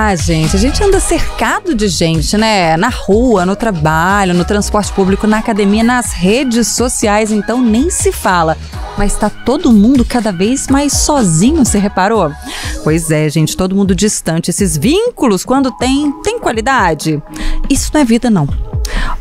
Ah, gente, a gente anda cercado de gente, né? Na rua, no trabalho, no transporte público, na academia, nas redes sociais, então nem se fala. Mas tá todo mundo cada vez mais sozinho, você reparou? Pois é, gente, todo mundo distante. Esses vínculos, quando tem qualidade? Isso não é vida, não.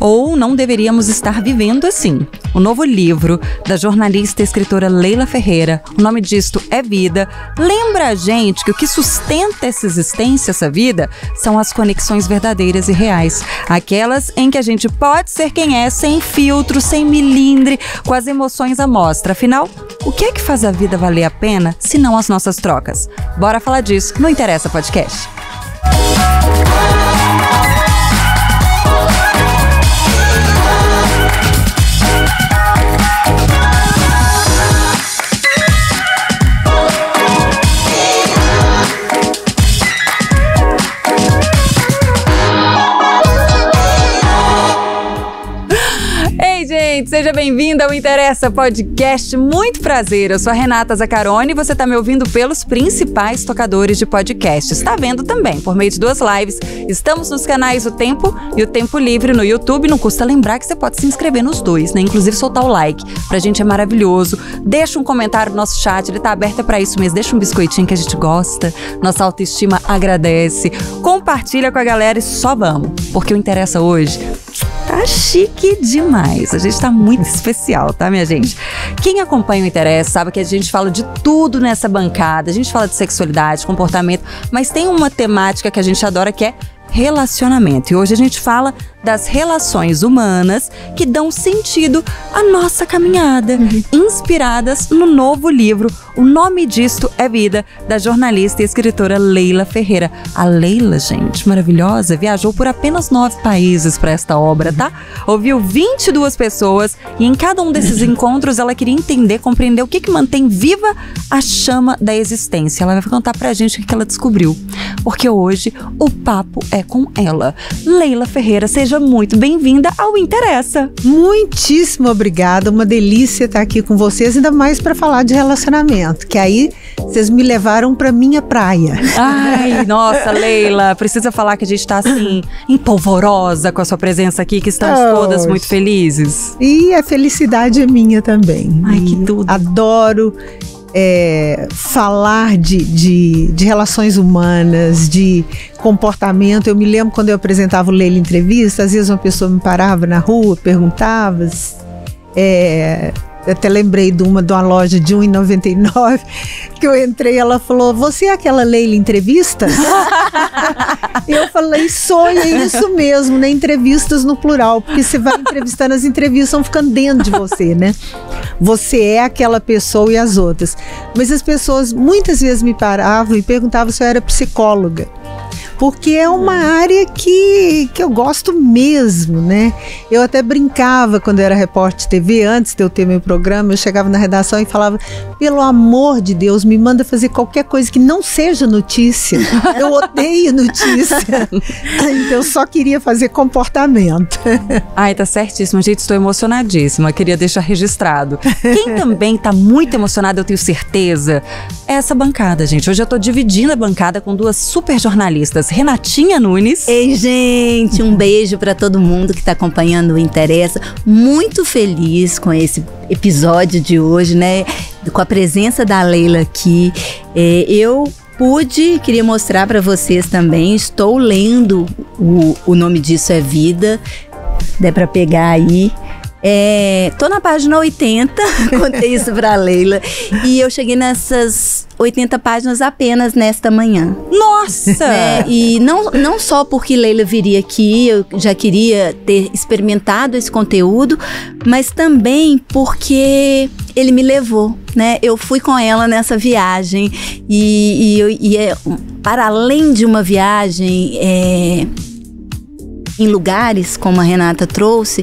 Ou não deveríamos estar vivendo assim. O novo livro da jornalista e escritora Leila Ferreira, o nome disto é Vida, lembra a gente que o que sustenta essa existência, essa vida, são as conexões verdadeiras e reais. Aquelas em que a gente pode ser quem é, sem filtro, sem milindre, com as emoções à mostra. Afinal, o que é que faz a vida valer a pena, se não as nossas trocas? Bora falar disso no Interessa Podcast. Seja bem-vinda ao Interessa Podcast. Muito prazer, eu sou a Renata Zaccaroni e você está me ouvindo pelos principais tocadores de podcasts. Está vendo também por meio de 2 lives. Estamos nos canais O Tempo e O Tempo Livre no YouTube. Não custa lembrar que você pode se inscrever nos 2, né? Inclusive soltar o like. Pra gente é maravilhoso. Deixa um comentário no nosso chat, ele tá aberto para isso mesmo. Deixa um biscoitinho que a gente gosta. Nossa autoestima agradece. Compartilha com a galera e só vamos. Porque o Interessa hoje tá chique demais. A gente tá muito especial, tá, minha gente? Quem acompanha o Interessa sabe que a gente fala de tudo nessa bancada. A gente fala de sexualidade, comportamento, mas tem uma temática que a gente adora que é relacionamento. E hoje a gente fala das relações humanas que dão sentido à nossa caminhada, inspiradas no novo livro. O nome disto é Vida, da jornalista e escritora Leila Ferreira. A Leila, gente, maravilhosa, viajou por apenas 9 países para esta obra, tá? Ouviu 22 pessoas e em cada um desses encontros ela queria entender, compreender o que mantém viva a chama da existência. Ela vai contar pra gente o que ela descobriu, porque hoje o papo é com ela. Leila Ferreira, seja muito bem-vinda ao Interessa. Muitíssimo obrigada, uma delícia estar aqui com vocês, ainda mais para falar de relacionamento, que aí vocês me levaram para minha praia. Ai, nossa, Leila, precisa falar que a gente tá assim, empolvorosa com a sua presença aqui, que estamos todas muito felizes. E a felicidade é minha também. Ai, que tudo. Adoro falar de relações humanas, de comportamento. Eu me lembro quando eu apresentava o Leila Entrevista, às vezes uma pessoa me parava na rua, perguntava, eu até lembrei de uma loja de R$1,99 que eu entrei, ela falou: você é aquela Leila Entrevista? E eu falei: sou, e é isso mesmo, né? Entrevistas no plural, porque você vai entrevistando, as entrevistas vão ficando dentro de você, né? Você é aquela pessoa e as outras. Mas as pessoas muitas vezes me paravam e perguntavam se eu era psicóloga, porque é uma área que eu gosto mesmo, né? Eu até brincava quando eu era repórter de TV, antes de eu ter meu programa, eu chegava na redação e falava: pelo amor de Deus, me manda fazer qualquer coisa que não seja notícia. Eu odeio notícia. Então eu só queria fazer comportamento. Ai, tá certíssimo, gente, estou emocionadíssima, queria deixar registrado. Quem também tá muito emocionada, eu tenho certeza, é essa bancada, gente. Hoje eu tô dividindo a bancada com 2 super jornalistas, Renatinha Nunes. Ei, gente, um beijo para todo mundo que está acompanhando o Interessa. Muito feliz com esse episódio de hoje, né? Com a presença da Leila aqui. Queria mostrar para vocês também. Estou lendo, o nome disso é Vida. Dá para pegar aí. Tô na página 80, contei isso pra Leila, e eu cheguei nessas 80 páginas apenas nesta manhã. Nossa! E não só porque Leila viria aqui, eu já queria ter experimentado esse conteúdo, mas também porque ele me levou, né? Eu fui com ela nessa viagem e para além de uma viagem em lugares, como a Renata trouxe,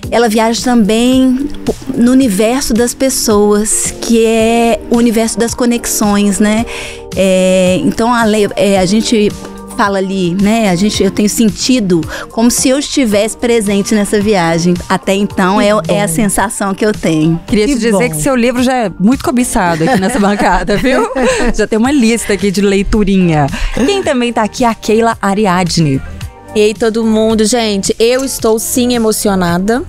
ela viaja também no universo das pessoas, que é o universo das conexões, né? Então a gente fala ali, né? Eu tenho sentido como se eu estivesse presente nessa viagem. Até então é a sensação que eu tenho. Queria te dizer que seu livro já é muito cobiçado aqui nessa bancada, viu? Já tem uma lista aqui de leiturinha. Quem também tá aqui é a Keila Ariadne. Ei, todo mundo, gente, eu estou sim emocionada.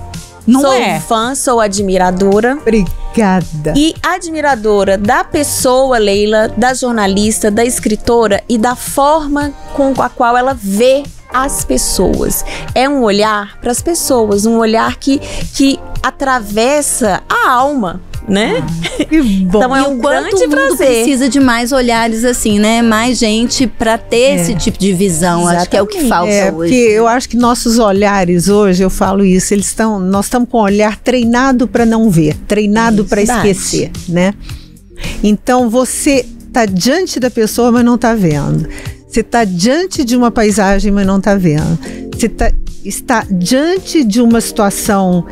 Sou fã, sou admiradora. Obrigada. E admiradora da pessoa, Leila, da jornalista, da escritora e da forma com a qual ela vê as pessoas. É um olhar para as pessoas, um olhar que atravessa a alma, né? Que bom. Então é um grande prazer. Precisa de mais olhares assim, né? Mais gente para ter esse tipo de visão. Exatamente. Acho que é o que falta hoje. Porque eu acho que nossos olhares hoje, eu falo isso, nós estamos com um olhar treinado para não ver, treinado para esquecer, né? Então você está diante da pessoa, mas não está vendo. Você está diante de uma paisagem, mas não está vendo. Você está diante de uma situação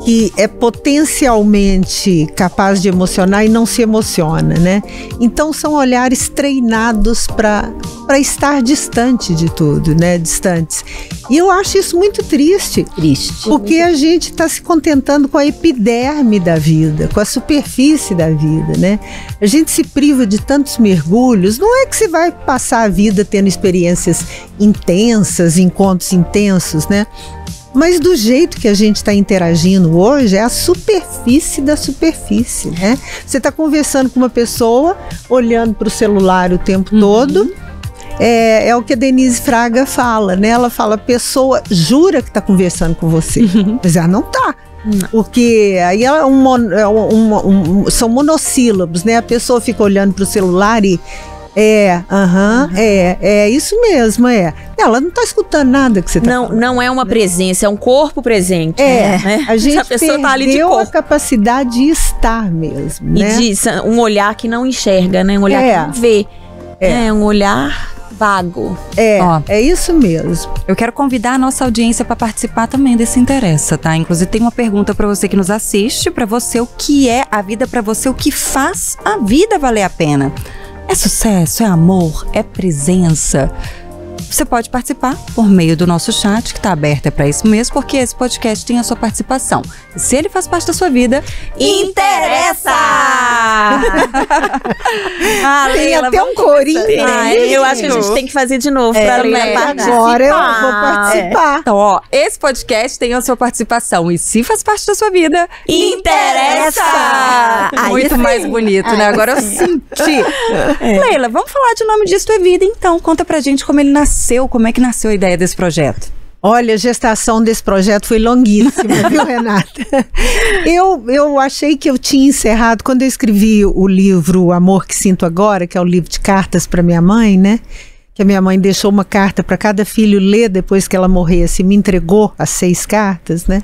que é potencialmente capaz de emocionar e não se emociona, né? Então são olhares treinados para estar distante de tudo, né? Distantes. E eu acho isso muito triste. Porque a gente está se contentando com a epiderme da vida, com a superfície da vida, né? A gente se priva de tantos mergulhos. Não é que você vai passar a vida tendo experiências intensas, encontros intensos, né? Mas do jeito que a gente está interagindo hoje, é a superfície da superfície, né? Você está conversando com uma pessoa, olhando para o celular o tempo todo. É o que a Denise Fraga fala, né? Ela fala, a pessoa jura que está conversando com você, mas ela não está. Porque aí são monossílabos, né? A pessoa fica olhando para o celular e é isso mesmo, Ela não está escutando nada que você está falando. Não é uma presença, é um corpo presente. Né? A gente a pessoa tá ali de perdeu corpo. a capacidade de estar mesmo, né? E um olhar que não enxerga, né? Um olhar que não vê. Um olhar vago. É isso mesmo. Eu quero convidar a nossa audiência para participar também desse Interessa, tá? Inclusive tem uma pergunta para você que nos assiste, para você, o que é a vida para você, o que faz a vida valer a pena? É sucesso? É amor? É presença? Você pode participar por meio do nosso chat, que está aberto para isso mesmo, porque esse podcast tem a sua participação. E se ele faz parte da sua vida, interessa! Tem até um corinho. Eu acho que a gente tem que fazer de novo para a Leila participar. Agora eu vou participar. Então, esse podcast tem a sua participação. E se faz parte da sua vida, interessa! Muito mais bonito, né? Agora eu senti. Leila, vamos falar de Nome Disso é Vida, então. Conta pra gente como ele nasceu, como é que nasceu a ideia desse projeto. Olha, a gestação desse projeto foi longuíssima, viu, Renata? Eu achei que eu tinha encerrado, quando eu escrevi o livro O Amor que Sinto Agora, que é o livro de cartas para minha mãe, né? Que a minha mãe deixou uma carta para cada filho ler depois que ela morresse, me entregou as 6 cartas, né?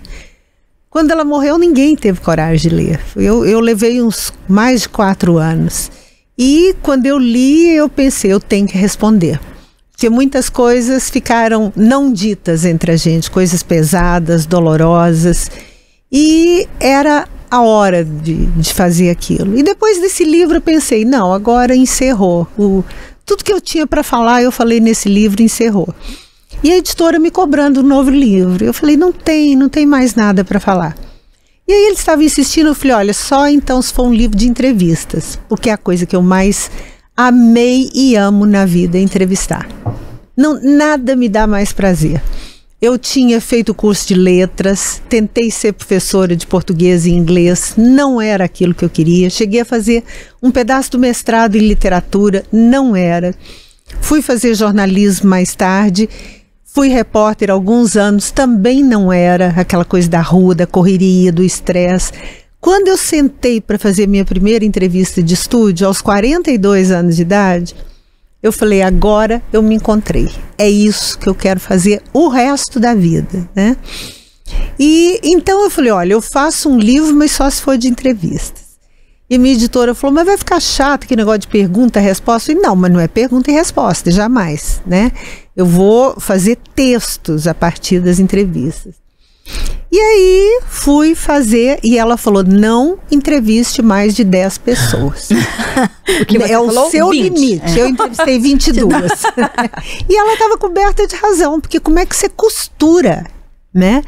Quando ela morreu, ninguém teve coragem de ler. Eu levei uns mais de 4 anos. E quando eu li, eu pensei, eu tenho que responder. Porque muitas coisas ficaram não ditas entre a gente, coisas pesadas, dolorosas, e era a hora de fazer aquilo. E depois desse livro eu pensei, não, agora encerrou. Tudo que eu tinha para falar, eu falei nesse livro, encerrou. E a editora me cobrando um novo livro. Eu falei, não tem mais nada para falar. E aí eles estavam insistindo, eu falei, olha, só então se for um livro de entrevistas, porque é a coisa que eu mais amei e amo na vida, entrevistar. Nada me dá mais prazer. Eu tinha feito curso de letras, tentei ser professora de português e inglês, não era aquilo que eu queria. Cheguei a fazer um pedaço do mestrado em literatura, não era. Fui fazer jornalismo mais tarde, fui repórter há alguns anos, também não era aquela coisa da rua, da correria, do estresse. Quando eu sentei para fazer minha primeira entrevista de estúdio, aos 42 anos de idade, eu falei, agora eu me encontrei. É isso que eu quero fazer o resto da vida, né? E então eu falei, olha, eu faço um livro, mas só se for de entrevistas. E a minha editora falou, mas vai ficar chato que negócio de pergunta e resposta. Eu falei, não, mas não é pergunta e resposta, jamais, né? Eu vou fazer textos a partir das entrevistas. E aí fui fazer e ela falou, não entreviste mais de 10 pessoas. É o seu 20. Limite. Eu entrevistei 22. E ela estava coberta de razão, porque como é que você costura, né?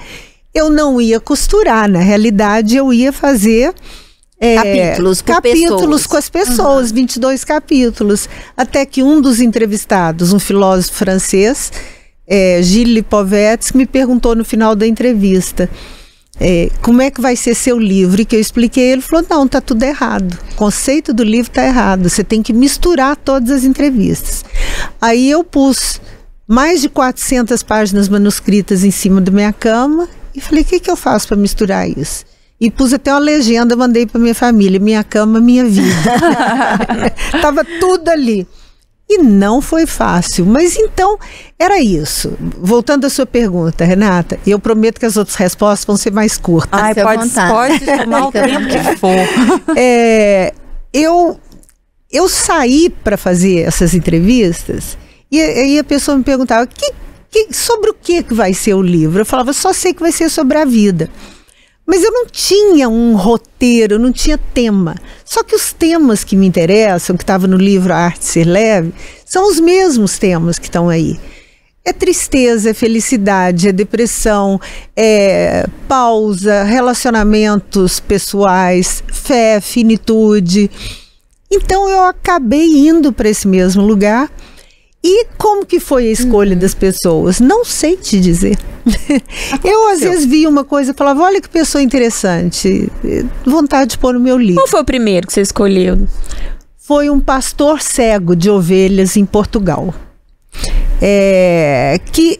Eu não ia costurar, na realidade eu ia fazer capítulos com as pessoas, 22 capítulos. Até que um dos entrevistados, um filósofo francês, Gilles Lipovetsky, me perguntou no final da entrevista, como é que vai ser seu livro? E que eu expliquei, ele falou, não, tá tudo errado. O conceito do livro tá errado, você tem que misturar todas as entrevistas. Aí eu pus mais de 400 páginas manuscritas em cima da minha cama e falei, o que eu faço para misturar isso? E pus até uma legenda, mandei para minha família, minha cama, minha vida. Tava tudo ali. E não foi fácil, mas então era isso. Voltando à sua pergunta, Renata, eu prometo que as outras respostas vão ser mais curtas. Ai, pode tomar o tempo que for. Eu saí para fazer essas entrevistas e aí a pessoa me perguntava, sobre o que vai ser o livro? Eu falava, só sei que vai ser sobre a vida. Mas eu não tinha um roteiro, eu não tinha tema. Só que os temas que me interessam, que estavam no livro A Arte de Ser Leve, são os mesmos temas que estão aí. É tristeza, é felicidade, é depressão, é pausa, relacionamentos pessoais, fé, finitude. Então eu acabei indo para esse mesmo lugar. E como que foi a escolha das pessoas? Não sei te dizer. Eu às vezes via uma coisa e falava, olha que pessoa interessante, vontade de pôr no meu livro. Qual foi o primeiro que você escolheu? Foi um pastor cego de ovelhas em Portugal. Que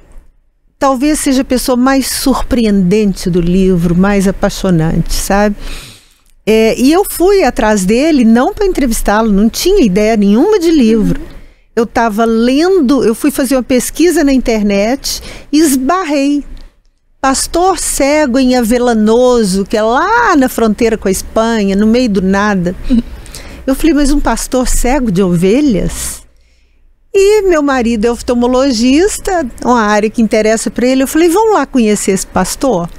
talvez seja a pessoa mais surpreendente do livro, mais apaixonante, sabe? E eu fui atrás dele, não para entrevistá-lo, não tinha ideia nenhuma de livro. Eu estava lendo, eu fui fazer uma pesquisa na internet e esbarrei. Pastor cego em Avelanoso, que é lá na fronteira com a Espanha, no meio do nada. Eu falei, mas um pastor cego de ovelhas? E meu marido é oftalmologista, uma área que interessa para ele. Eu falei, vamos lá conhecer esse pastor?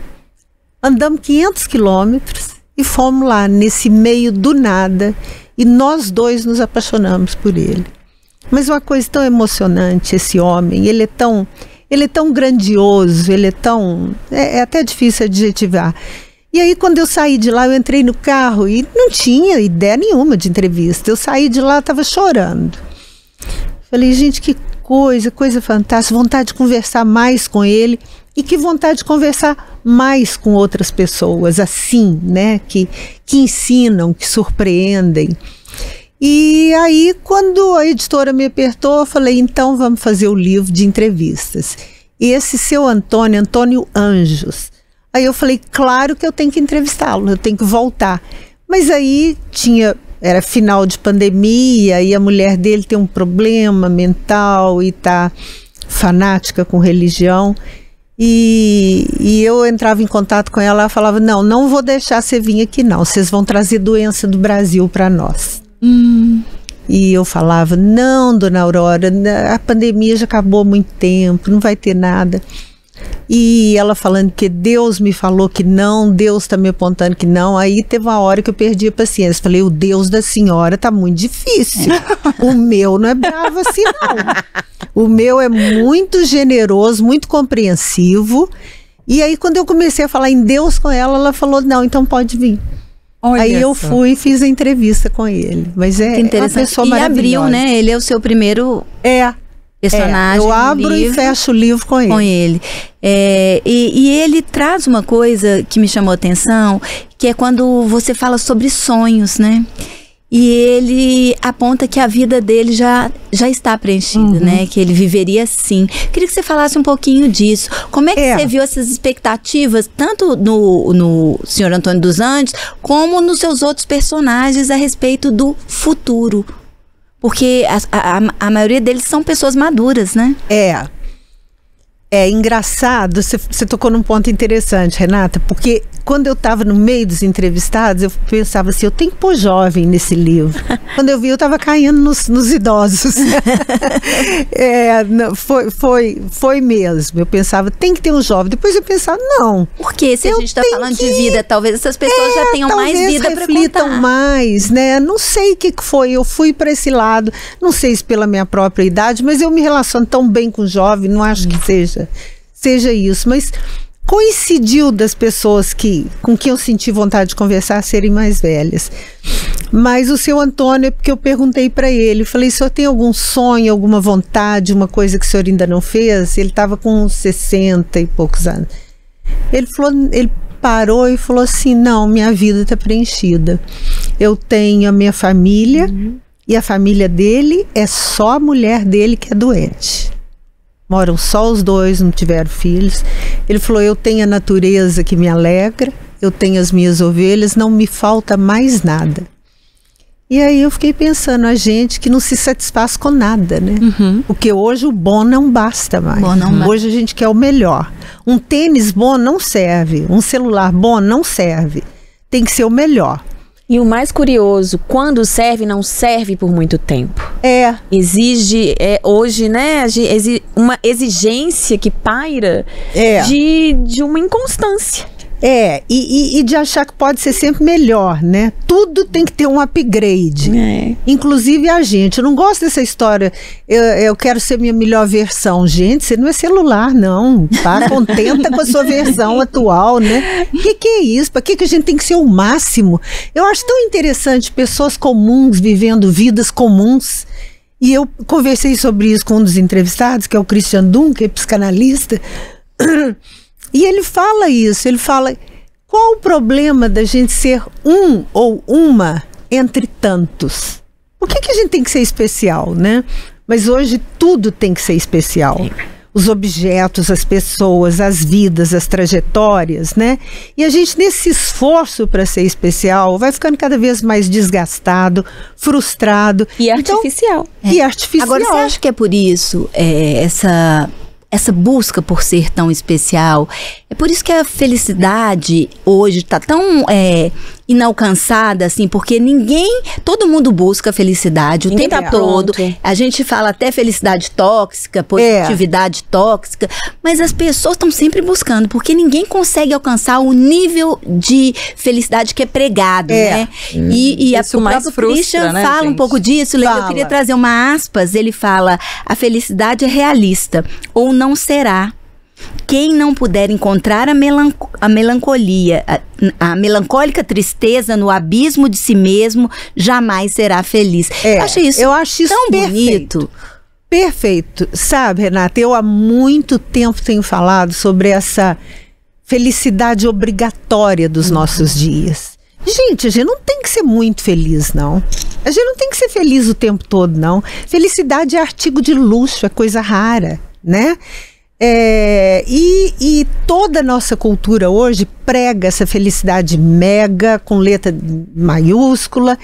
Andamos 500 quilômetros e fomos lá nesse meio do nada e nós dois nos apaixonamos por ele. Mas uma coisa tão emocionante, esse homem, ele é tão grandioso, ele é tão... É até difícil adjetivar. E aí, quando eu saí de lá, eu entrei no carro e não tinha ideia nenhuma de entrevista. Eu saí de lá, estava chorando. Falei, gente, que coisa fantástica, vontade de conversar mais com ele e que vontade de conversar mais com outras pessoas, assim, né, que ensinam, que surpreendem. E aí, quando a editora me apertou, eu falei, então vamos fazer o livro de entrevistas. E esse seu Antônio Anjos. Aí eu falei, claro que eu tenho que entrevistá-lo, eu tenho que voltar. Mas aí era final de pandemia e a mulher dele tem um problema mental e tá fanática com religião. E eu entrava em contato com ela, ela falava, não vou deixar você vir aqui não, vocês vão trazer doença do Brasil para nós. E eu falava, não, dona Aurora, a pandemia já acabou há muito tempo, não vai ter nada. E ela falando que Deus me falou que não, Deus está me apontando que não. Aí teve uma hora que eu perdi a paciência. Falei, o Deus da senhora tá muito difícil. O meu não é bravo assim, não. O meu é muito generoso, muito compreensivo. E aí, quando eu comecei a falar em Deus com ela, ela falou, não, então pode vir. Olha aí eu fui e fiz a entrevista com ele. Mas é uma pessoa maravilhosa. E abriu, né? Ele é o seu primeiro personagem. Eu abro e fecho o livro com ele. E ele traz uma coisa que me chamou a atenção, que é quando você fala sobre sonhos, né? E ele aponta que a vida dele já está preenchida, né? Que ele viveria assim. Queria que você falasse um pouquinho disso. Como é que você viu essas expectativas, tanto no Senhor Antônio dos Anjos, como nos seus outros personagens a respeito do futuro? Porque a maioria deles são pessoas maduras, né? É engraçado, você tocou num ponto interessante, Renata, porque quando eu estava no meio dos entrevistados, eu pensava assim, eu tenho que pôr jovem nesse livro. Quando eu vi, eu estava caindo nos idosos. Foi mesmo. Eu pensava, tem que ter um jovem. Depois eu pensava, não. Porque se a gente está falando de vida, talvez essas pessoas já tenham mais vida para reflitam mais, né? Não sei o que foi. Eu fui para esse lado, não sei se pela minha própria idade, mas eu me relaciono tão bem com o jovem, não acho que seja isso, mas coincidiu das pessoas com quem eu senti vontade de conversar serem mais velhas. Mas o seu Antônio, é porque eu perguntei para ele, falei, o senhor tem algum sonho, alguma vontade, uma coisa que o senhor ainda não fez? Ele estava com 60 e poucos anos. Ele parou e falou assim, não, minha vida está preenchida. Eu tenho a minha família e a família dele é só a mulher dele que é doente. Moram só os dois, não tiveram filhos. Ele falou, eu tenho a natureza que me alegra, eu tenho as minhas ovelhas, não me falta mais nada. E aí eu fiquei pensando, a gente que não se satisfaz com nada, né? Porque hoje o bom não basta mais. Hoje a gente quer o melhor. Um tênis bom não serve, um celular bom não serve. Tem que ser o melhor. E o mais curioso, quando serve, não serve por muito tempo. Exige, hoje, né, uma exigência que paira de uma inconstância. E de achar que pode ser sempre melhor, né? Tudo tem que ter um upgrade. Inclusive a gente. Eu não gosto dessa história, eu quero ser minha melhor versão. Gente, você não é celular, não. Tá contenta com a sua versão atual, né? Que é isso? Para que a gente tem que ser o máximo? Eu acho tão interessante pessoas comuns vivendo vidas comuns. E eu conversei sobre isso com um dos entrevistados, que é o Christian Dunker, psicanalista. E ele fala isso, ele fala, qual o problema da gente ser um ou uma entre tantos? Por que a gente tem que ser especial, né? Mas hoje tudo tem que ser especial. Os objetos, as pessoas, as vidas, as trajetórias, né? E a gente, nesse esforço para ser especial, vai ficando cada vez mais desgastado, frustrado. E artificial. E artificial. Agora, você acha que é por isso, essa busca por ser tão especial? É por isso que a felicidade hoje está tão inalcançada, assim, porque todo mundo busca felicidade o tempo todo. A gente fala até felicidade tóxica, positividade tóxica, mas as pessoas estão sempre buscando, porque ninguém consegue alcançar o nível de felicidade que é pregado, né? E o próprio Christian fala um pouco disso. Eu queria trazer uma aspas, ele fala, a felicidade é realista, ou não será. Quem não puder encontrar a melancolia, a melancólica tristeza no abismo de si mesmo, jamais será feliz. Eu acho isso tão bonito. Perfeito. Sabe, Renata, eu há muito tempo tenho falado sobre essa felicidade obrigatória dos nossos dias. Gente, a gente não tem que ser muito feliz, não. A gente não tem que ser feliz o tempo todo, não. Felicidade é artigo de luxo, é coisa rara, né? E toda a nossa cultura hoje prega essa felicidade mega, com letra maiúscula.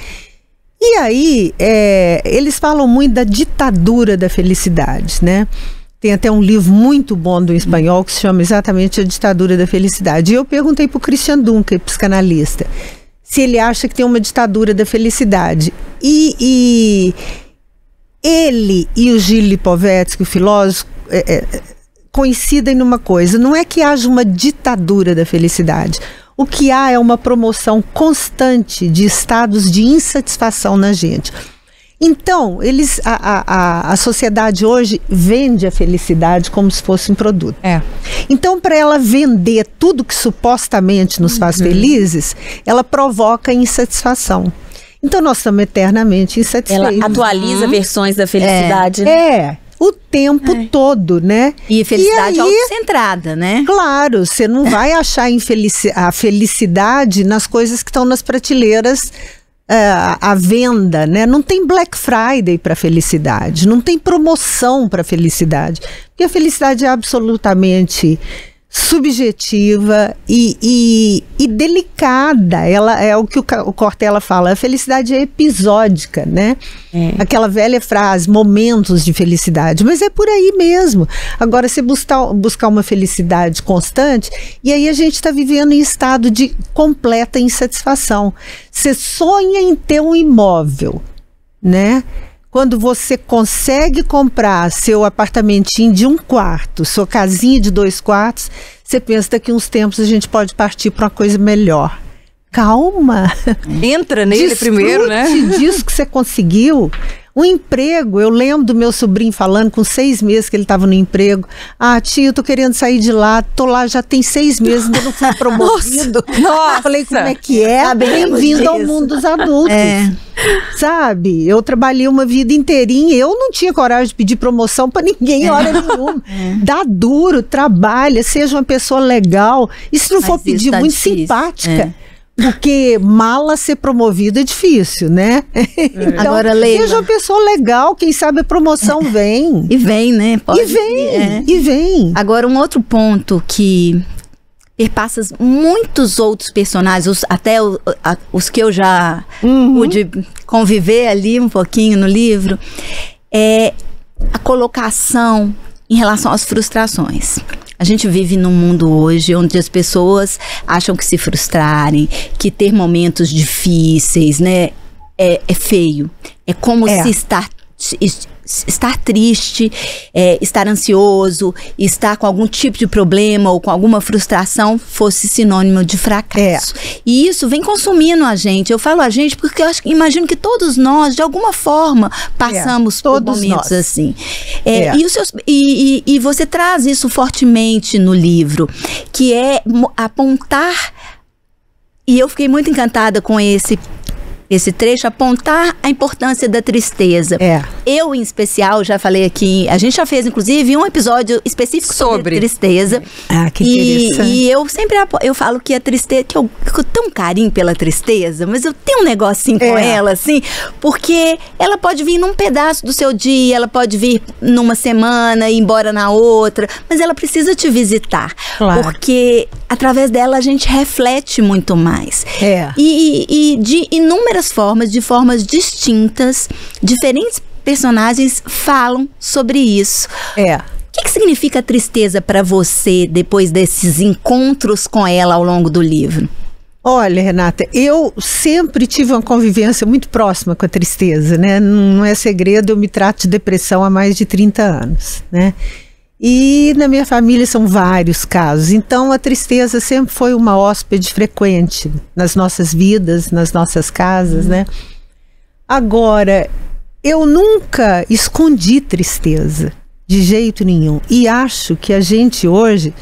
E aí, eles falam muito da ditadura da felicidade, né? Tem até um livro muito bom do espanhol que se chama exatamente A Ditadura da Felicidade. E eu perguntei para o Christian Dunker, psicanalista, se ele acha que tem uma ditadura da felicidade. E ele e o Gilles Lipovetsky, o filósofo, coincidem numa coisa, não é que haja uma ditadura da felicidade. O que há é uma promoção constante de estados de insatisfação na gente. Então, a sociedade hoje vende a felicidade como se fosse um produto. Então, para ela vender tudo que supostamente nos faz felizes, ela provoca insatisfação. Então, nós estamos eternamente insatisfeitos. Ela atualiza versões da felicidade, né? O tempo todo, né? E felicidade autocentrada, né? Claro, você não vai achar a felicidade nas coisas que estão nas prateleiras à venda, né? Não tem Black Friday para felicidade, não tem promoção para felicidade, porque a felicidade é absolutamente subjetiva e delicada. Ela é o que o Cortella fala, a felicidade é episódica, né? Aquela velha frase, momentos de felicidade, mas é por aí mesmo. Agora, você buscar uma felicidade constante, e aí a gente está vivendo em estado de completa insatisfação. Você sonha em ter um imóvel, né? Quando você consegue comprar seu apartamentinho de 1 quarto, sua casinha de 2 quartos, você pensa, daqui uns tempos a gente pode partir para uma coisa melhor. Calma. Entra nele primeiro, né? Disso que você conseguiu. Um emprego, eu lembro do meu sobrinho falando com 6 meses que ele estava no emprego. Ah, tia, eu tô querendo sair de lá, tô lá já tem 6 meses, ainda não fui promovido. Nossa. Eu falei, como é que é? Bem-vindo ao mundo dos adultos. Sabe? Eu trabalhei uma vida inteirinha, eu não tinha coragem de pedir promoção para ninguém hora nenhuma. Dá duro, trabalha, seja uma pessoa legal. E se não for pedir, muito difícil. Simpática. Porque mala ser promovido é difícil, né? Então, agora, Leila, seja uma pessoa legal, quem sabe a promoção vem. E vem, né? Pode e vem. Agora, um outro ponto que perpassa muitos outros personagens, até os que eu já pude conviver ali um pouquinho no livro, é a colocação em relação às frustrações. A gente vive num mundo hoje onde as pessoas acham que se frustrarem, que ter momentos difíceis, né, é feio. É como se estar triste, estar ansioso, estar com algum tipo de problema ou com alguma frustração fosse sinônimo de fracasso. E isso vem consumindo a gente. Eu falo a gente porque eu imagino que todos nós, de alguma forma, passamos por momentos assim. E você traz isso fortemente no livro, que é apontar, e eu fiquei muito encantada com esse trecho, apontar a importância da tristeza. Eu, em especial, já falei aqui, a gente já fez, inclusive, um episódio específico sobre tristeza. Que interessante. E eu sempre falo que a tristeza, que eu tenho um carinho pela tristeza, mas eu tenho um negocinho com ela, assim, porque ela pode vir num pedaço do seu dia, ela pode vir numa semana e ir embora na outra, mas ela precisa te visitar. Claro. Porque através dela a gente reflete muito mais. E de inúmeras formas, de formas distintas, diferentes personagens falam sobre isso. O que significa tristeza para você depois desses encontros com ela ao longo do livro? Olha, Renata, eu sempre tive uma convivência muito próxima com a tristeza, né? Não é segredo, eu me trato de depressão há mais de 30 anos, né? E na minha família são vários casos, então a tristeza sempre foi uma hóspede frequente nas nossas vidas, nas nossas casas, né? Agora, eu nunca escondi tristeza, de jeito nenhum, e acho que a gente hoje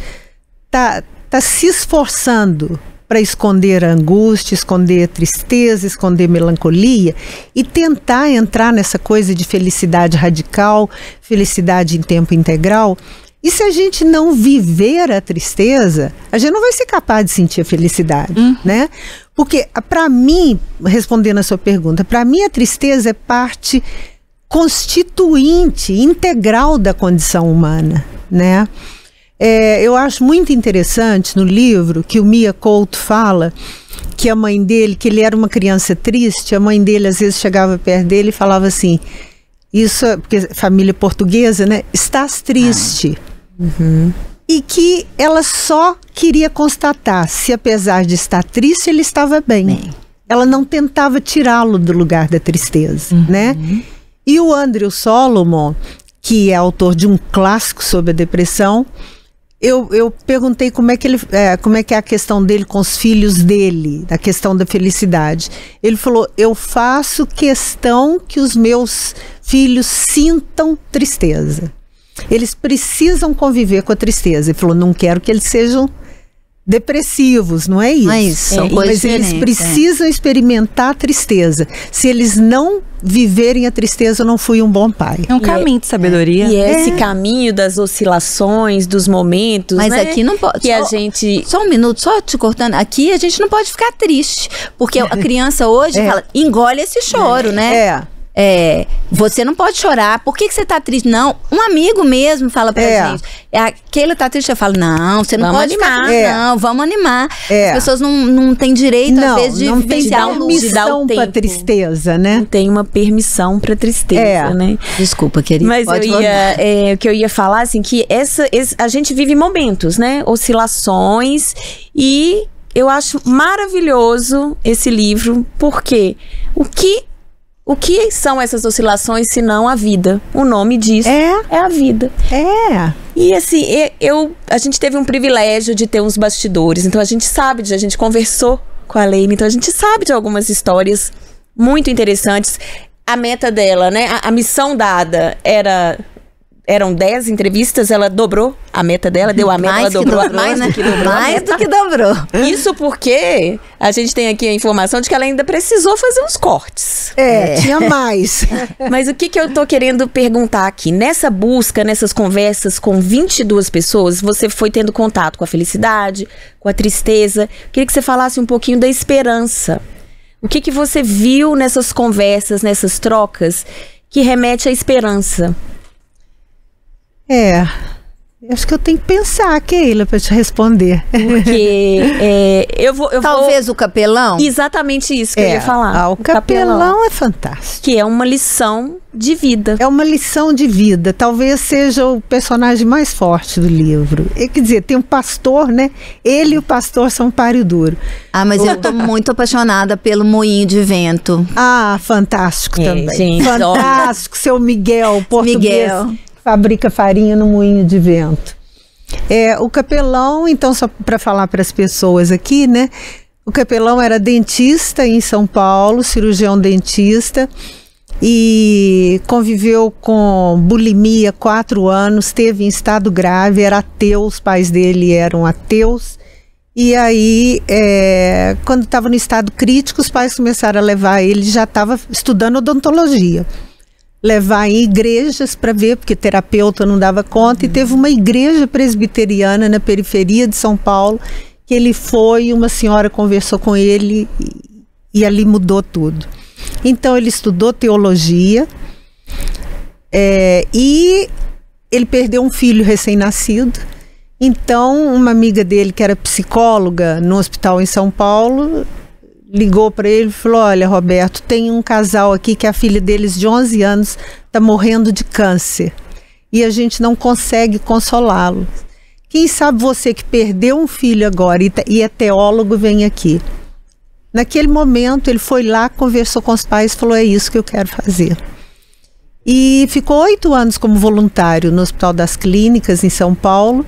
tá se esforçando para esconder a angústia, esconder a tristeza, esconder a melancolia e tentar entrar nessa coisa de felicidade radical, felicidade em tempo integral. E se a gente não viver a tristeza, a gente não vai ser capaz de sentir a felicidade, né? Porque, para mim, respondendo a sua pergunta, para mim a tristeza é parte constituinte, integral da condição humana, né? Eu acho muito interessante no livro que o Mia Couto fala que a mãe dele, que ele era uma criança triste, a mãe dele às vezes chegava perto dele e falava assim, isso é porque família portuguesa, né? Estás triste. E que ela só queria constatar se apesar de estar triste, ele estava bem. Ela não tentava tirá-lo do lugar da tristeza, né? E o Andrew Solomon, que é autor de um clássico sobre a depressão, eu perguntei como é que é a questão dele com os filhos dele, a questão da felicidade. Ele falou, eu faço questão que os meus filhos sintam tristeza. Eles precisam conviver com a tristeza. Ele falou, não quero que eles sejam depressivos, não é isso? Mas eles precisam experimentar a tristeza. Se eles não viverem a tristeza, eu não fui um bom pai. É um caminho de sabedoria. E esse caminho das oscilações, dos momentos, mas né? Aqui não pode. Que a gente... Só um minuto, só te cortando. Aqui a gente não pode ficar triste. Porque a criança hoje fala, engole esse choro, né? você não pode chorar. Por que você tá triste? Não, um amigo mesmo fala pra gente. Aquele tá triste, eu falo, não, você não pode animar. Não, vamos animar. As pessoas não têm direito, às vezes, de vivenciar não tem permissão pra tristeza, né? Não tem uma permissão pra tristeza, né? Desculpa, querida. Mas o que eu ia falar, assim, que a gente vive momentos, né? Oscilações, e eu acho maravilhoso esse livro, porque o que são essas oscilações senão a vida? O nome disso é a vida. E assim, a gente teve um privilégio de ter uns bastidores, então a gente conversou com a Leila, então a gente sabe de algumas histórias muito interessantes. A meta dela, né? A missão dada eram 10 entrevistas, ela dobrou a meta dela, deu a meta, ela dobrou mais do que dobrou. Mais do que dobrou. Isso porque a gente tem aqui a informação de que ela ainda precisou fazer uns cortes. Tinha mais. Mas o que eu tô querendo perguntar aqui? Nessa busca, nessas conversas com 22 pessoas, você foi tendo contato com a felicidade, com a tristeza. Queria que você falasse um pouquinho da esperança. O que você viu nessas conversas, nessas trocas, que remete à esperança? Acho que eu tenho que pensar, Keila, para te responder. Porque talvez o capelão? Exatamente isso que eu ia falar. O capelão é fantástico. Que é uma lição de vida. É uma lição de vida. Talvez seja o personagem mais forte do livro. Quer dizer, tem um pastor, né? Ele e o pastor são páreo duro. Mas eu tô muito apaixonada pelo Moinho de Vento. Fantástico também. Gente, fantástico, seu Miguel, português. Fabrica farinha no moinho de vento. O capelão, então, só para falar para as pessoas aqui, né? O capelão era dentista em São Paulo, cirurgião dentista, e conviveu com bulimia 4 anos, esteve em estado grave, era ateu, os pais dele eram ateus. E aí, quando estava no estado crítico, os pais começaram a levar ele, já estava estudando odontologia. Levar em igrejas para ver, porque terapeuta não dava conta, e teve uma igreja presbiteriana na periferia de São Paulo, que ele foi, uma senhora conversou com ele e ali mudou tudo. Então ele estudou teologia, e ele perdeu um filho recém-nascido. Então uma amiga dele, que era psicóloga no hospital em São Paulo, ligou para ele e falou: olha, Roberto, tem um casal aqui que a filha deles de 11 anos está morrendo de câncer e a gente não consegue consolá-lo. Quem sabe você que perdeu um filho agora e é teólogo, vem aqui. Naquele momento ele foi lá, conversou com os pais e falou: é isso que eu quero fazer. E ficou 8 anos como voluntário no Hospital das Clínicas em São Paulo,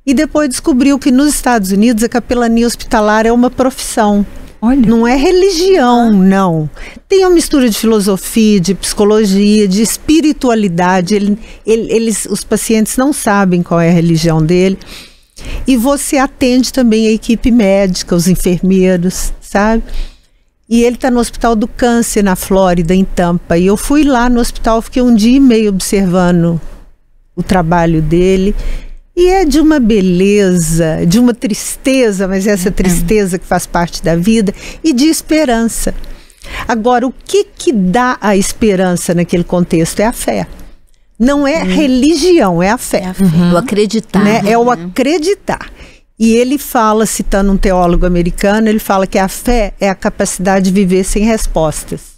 e depois descobriu que nos Estados Unidos a capelania hospitalar é uma profissão. Olha. Não é religião, não. Tem uma mistura de filosofia, de psicologia, de espiritualidade. Os pacientes não sabem qual é a religião dele. E você atende também a equipe médica, os enfermeiros, sabe? E ele está no Hospital do Câncer, na Flórida, em Tampa. E eu fui lá no hospital, fiquei 1 dia e meio observando o trabalho dele. E é de uma beleza, de uma tristeza, mas essa tristeza que faz parte da vida, e de esperança. Agora, o que dá a esperança naquele contexto? É a fé. Não é religião, é a fé. É a fé. O acreditar. Né? É o acreditar. E ele fala, citando um teólogo americano, ele fala que a fé é a capacidade de viver sem respostas.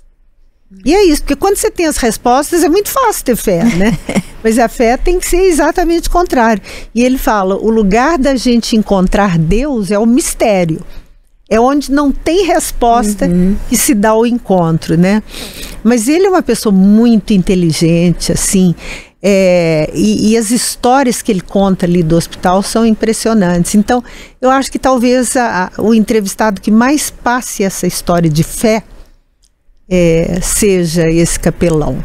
E é isso, porque quando você tem as respostas é muito fácil ter fé, né? Mas a fé tem que ser exatamente o contrário. E ele fala, o lugar da gente encontrar Deus é o mistério. É onde não tem resposta que se dá o encontro, né? Mas ele é uma pessoa muito inteligente, assim, e as histórias que ele conta ali do hospital são impressionantes. Então, eu acho que talvez o entrevistado que mais passe essa história de fé seja esse capelão.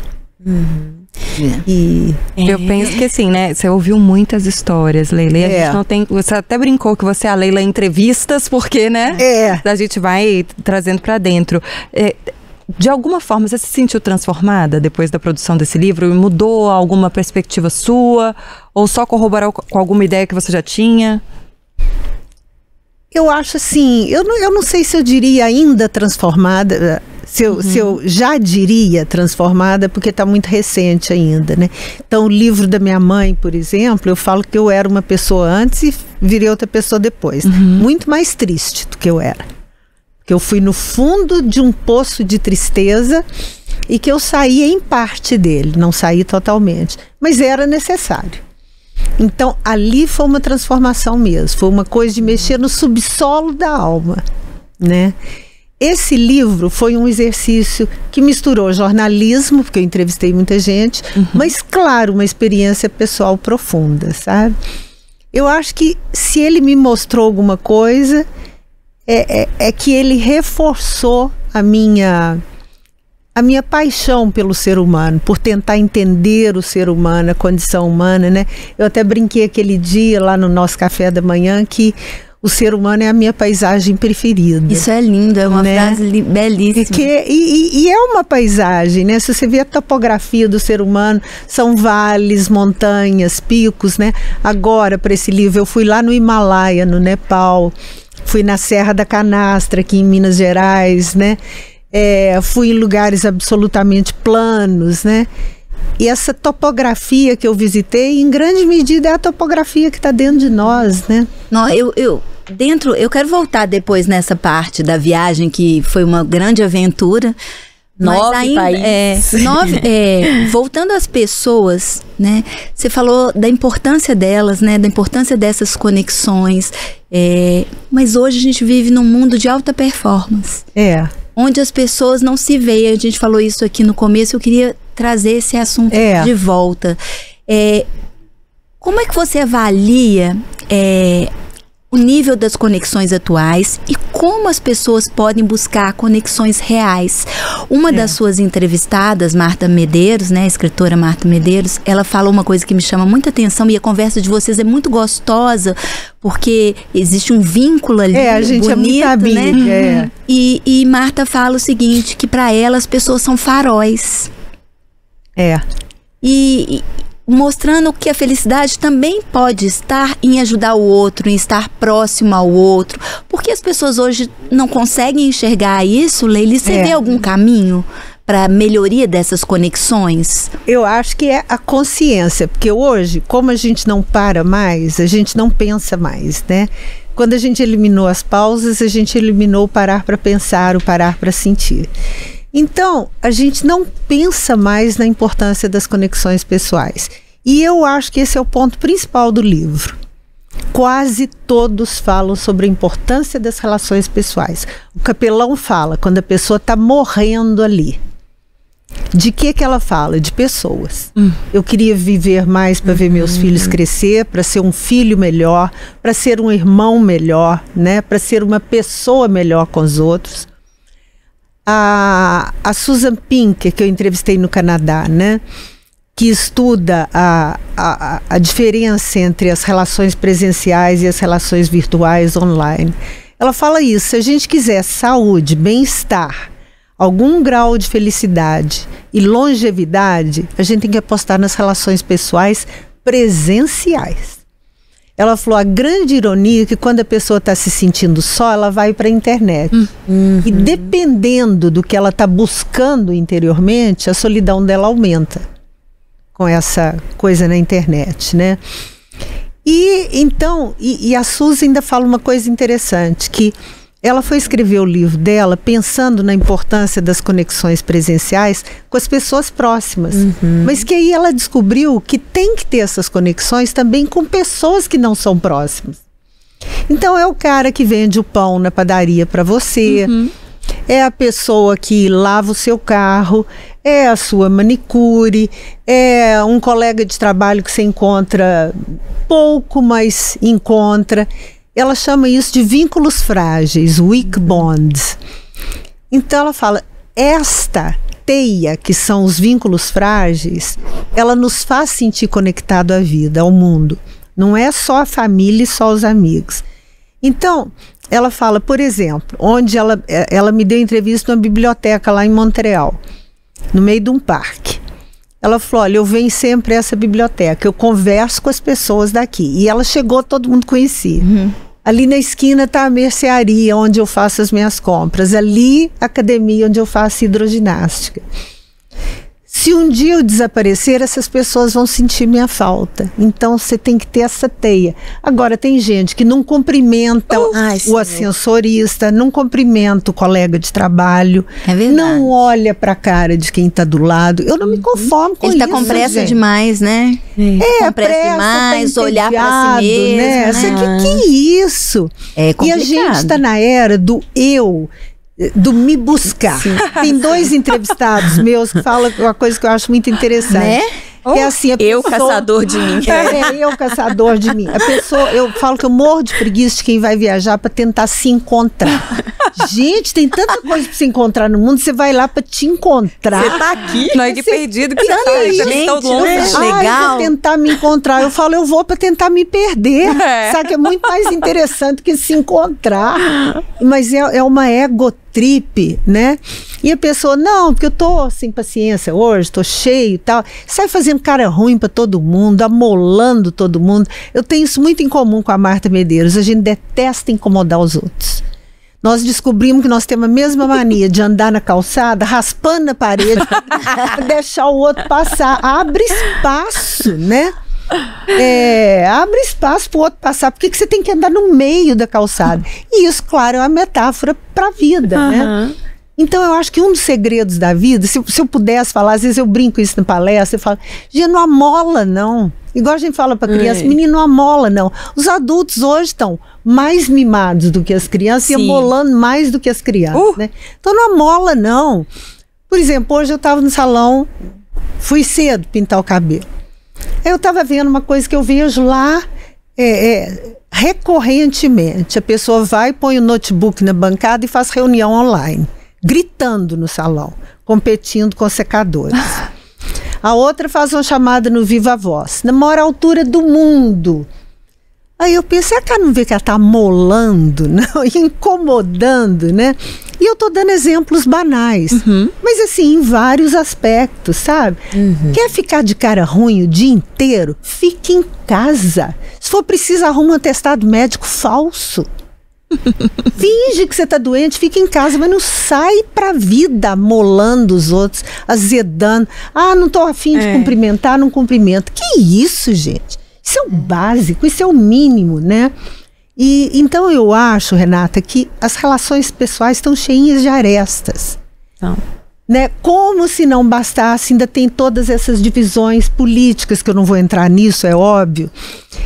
Eu penso que assim, né? Você ouviu muitas histórias, Leila. A gente não tem. Você até brincou que você é a Leila entrevistas, porque, né? A gente vai trazendo pra dentro. De alguma forma, você se sentiu transformada depois da produção desse livro? Mudou alguma perspectiva sua? Ou só corroborou com alguma ideia que você já tinha? Eu acho assim, eu não sei se eu diria ainda transformada. se eu já diria transformada, porque está muito recente ainda, né? Então, o livro da minha mãe, por exemplo, eu falo que eu era uma pessoa antes e virei outra pessoa depois. Muito mais triste do que eu era. Porque eu fui no fundo de um poço de tristeza e que eu saí em parte dele, não saí totalmente. Mas era necessário. Então, ali foi uma transformação mesmo. Foi uma coisa de mexer no subsolo da alma, né? Esse livro foi um exercício que misturou jornalismo, porque eu entrevistei muita gente, mas, claro, uma experiência pessoal profunda, sabe? Eu acho que se ele me mostrou alguma coisa, é que ele reforçou a minha paixão pelo ser humano, por tentar entender o ser humano, a condição humana, né? Eu até brinquei aquele dia lá no nosso café da manhã que o ser humano é a minha paisagem preferida. Isso é lindo, é uma frase belíssima. E é uma paisagem, né? Se você vê a topografia do ser humano, são vales, montanhas, picos, né? Agora, para esse livro, eu fui lá no Himalaia, no Nepal, fui na Serra da Canastra, aqui em Minas Gerais, né? Fui em lugares absolutamente planos, né? E essa topografia que eu visitei, em grande medida, é a topografia que está dentro de nós, né? Não, eu quero voltar depois nessa parte da viagem, que foi uma grande aventura. 9 países. Voltando às pessoas, né? Você falou da importância delas, né? Da importância dessas conexões. Mas hoje a gente vive num mundo de alta performance. Onde as pessoas não se veem. A gente falou isso aqui no começo, eu queria trazer esse assunto de volta. Como é que você avalia o nível das conexões atuais e como as pessoas podem buscar conexões reais? Uma das suas entrevistadas, Marta Medeiros, né, a escritora Marta Medeiros, ela falou uma coisa que me chama muita atenção, e a conversa de vocês é muito gostosa, porque existe um vínculo ali, a gente bonito, é muito amiga, né? E Marta fala o seguinte, que para ela as pessoas são faróis. E mostrando que a felicidade também pode estar em ajudar o outro, em estar próximo ao outro. Porque as pessoas hoje não conseguem enxergar isso, Leila? Você vê algum caminho para melhoria dessas conexões? Eu acho que é a consciência, porque hoje, como a gente não para mais, a gente não pensa mais, né? Quando a gente eliminou as pausas, a gente eliminou o parar para pensar, o parar para sentir. Então, a gente não pensa mais na importância das conexões pessoais. E eu acho que esse é o ponto principal do livro. Quase todos falam sobre a importância das relações pessoais. O Capelão fala quando a pessoa está morrendo ali. De que ela fala? De pessoas. Eu queria viver mais para ver meus filhos crescer, para ser um filho melhor, para ser um irmão melhor, né? Para ser uma pessoa melhor com os outros. A Susan Pinker, que eu entrevistei no Canadá, né, que estuda a diferença entre as relações presenciais e as relações virtuais online. Ela fala isso, se a gente quiser saúde, bem-estar, algum grau de felicidade e longevidade, a gente tem que apostar nas relações pessoais presenciais. Ela falou, a grande ironia é que quando a pessoa está se sentindo só, ela vai para a internet. E dependendo do que ela está buscando interiormente, a solidão dela aumenta com essa coisa na internet, né? E a Suzy ainda fala uma coisa interessante, que ela foi escrever o livro dela pensando na importância das conexões presenciais com as pessoas próximas. Mas que aí ela descobriu que tem que ter essas conexões também com pessoas que não são próximas. Então é o cara que vende o pão na padaria para você, é a pessoa que lava o seu carro, é a sua manicure, é um colega de trabalho que você encontra pouco, mas encontra. Ela chama isso de vínculos frágeis, weak bonds. Então ela fala, esta teia, que são os vínculos frágeis, ela nos faz sentir conectado à vida, ao mundo. Não é só a família e só os amigos. Então, ela fala, por exemplo, onde ela me deu entrevista numa biblioteca lá em Montreal, no meio de um parque. Ela falou, olha, eu venho sempre a essa biblioteca, eu converso com as pessoas daqui. E ela chegou, todo mundo conhecia. Ali na esquina está a mercearia, onde eu faço as minhas compras. Ali, a academia, onde eu faço hidroginástica. Se um dia eu desaparecer, essas pessoas vão sentir minha falta. Então, você tem que ter essa teia. Agora, tem gente que não cumprimenta o ascensorista, não cumprimenta o colega de trabalho, não olha para a cara de quem está do lado. Eu não me conformo com isso. Ele está com pressa demais, né? Com pressa demais, olhar para si mesmo. Né? Que isso? É complicado. E a gente está na era do eu, do me buscar. Sim. Tem 2 entrevistados meus que falam uma coisa que eu acho muito interessante. Né? É assim, eu caçador de mim. Eu caçador de mim. A pessoa, eu falo que eu morro de preguiça de quem vai viajar para tentar se encontrar. Gente, tem tanta coisa para se encontrar no mundo, você vai lá para te encontrar. Você tá aqui? Não, que perdido que você tá. Gente, legal. Eu vou tentar me encontrar. Eu falo, eu vou para tentar me perder. Sabe que é muito mais interessante que se encontrar. Mas é uma egotrip, né? E a pessoa, não, porque eu tô sem paciência hoje, tô cheio e tal. Sai fazendo cara ruim para todo mundo, amolando todo mundo. Eu tenho isso muito em comum com a Marta Medeiros. A gente detesta incomodar os outros. Nós descobrimos que nós temos a mesma mania de andar na calçada, raspando na parede, deixar o outro passar. Abre espaço, né? Abre espaço para o outro passar. Por que você tem que andar no meio da calçada? E isso, claro, é uma metáfora para a vida, né? Então, eu acho que um dos segredos da vida, se eu pudesse falar, às vezes eu brinco isso na palestra, eu falo, gente, não amola, não. Igual a gente fala para criança, menino, não amola, não. Os adultos hoje estão mais mimados do que as crianças e amolando mais do que as crianças, né? Então, não amola, não. Por exemplo, hoje eu estava no salão, fui cedo pintar o cabelo. Eu estava vendo uma coisa que eu vejo lá recorrentemente. A pessoa vai, põe o notebook na bancada e faz reunião online, gritando no salão, competindo com secadores. A outra faz uma chamada no Viva Voz, na maior altura do mundo. Aí eu penso, será que ela não vê que ela está molando, não? Incomodando, né? E eu tô dando exemplos banais, mas assim, em vários aspectos, sabe? Quer ficar de cara ruim o dia inteiro? Fique em casa. Se for preciso, arruma um atestado médico falso. Finge que você tá doente, fica em casa, mas não sai pra vida molando os outros, azedando. Ah, não tô afim de cumprimentar, não cumprimento. Que isso, gente? Isso é o básico, isso é o mínimo, né? E então eu acho, Renata, que as relações pessoais estão cheias de arestas. Né? Como se não bastasse, ainda tem todas essas divisões políticas, que eu não vou entrar nisso, é óbvio.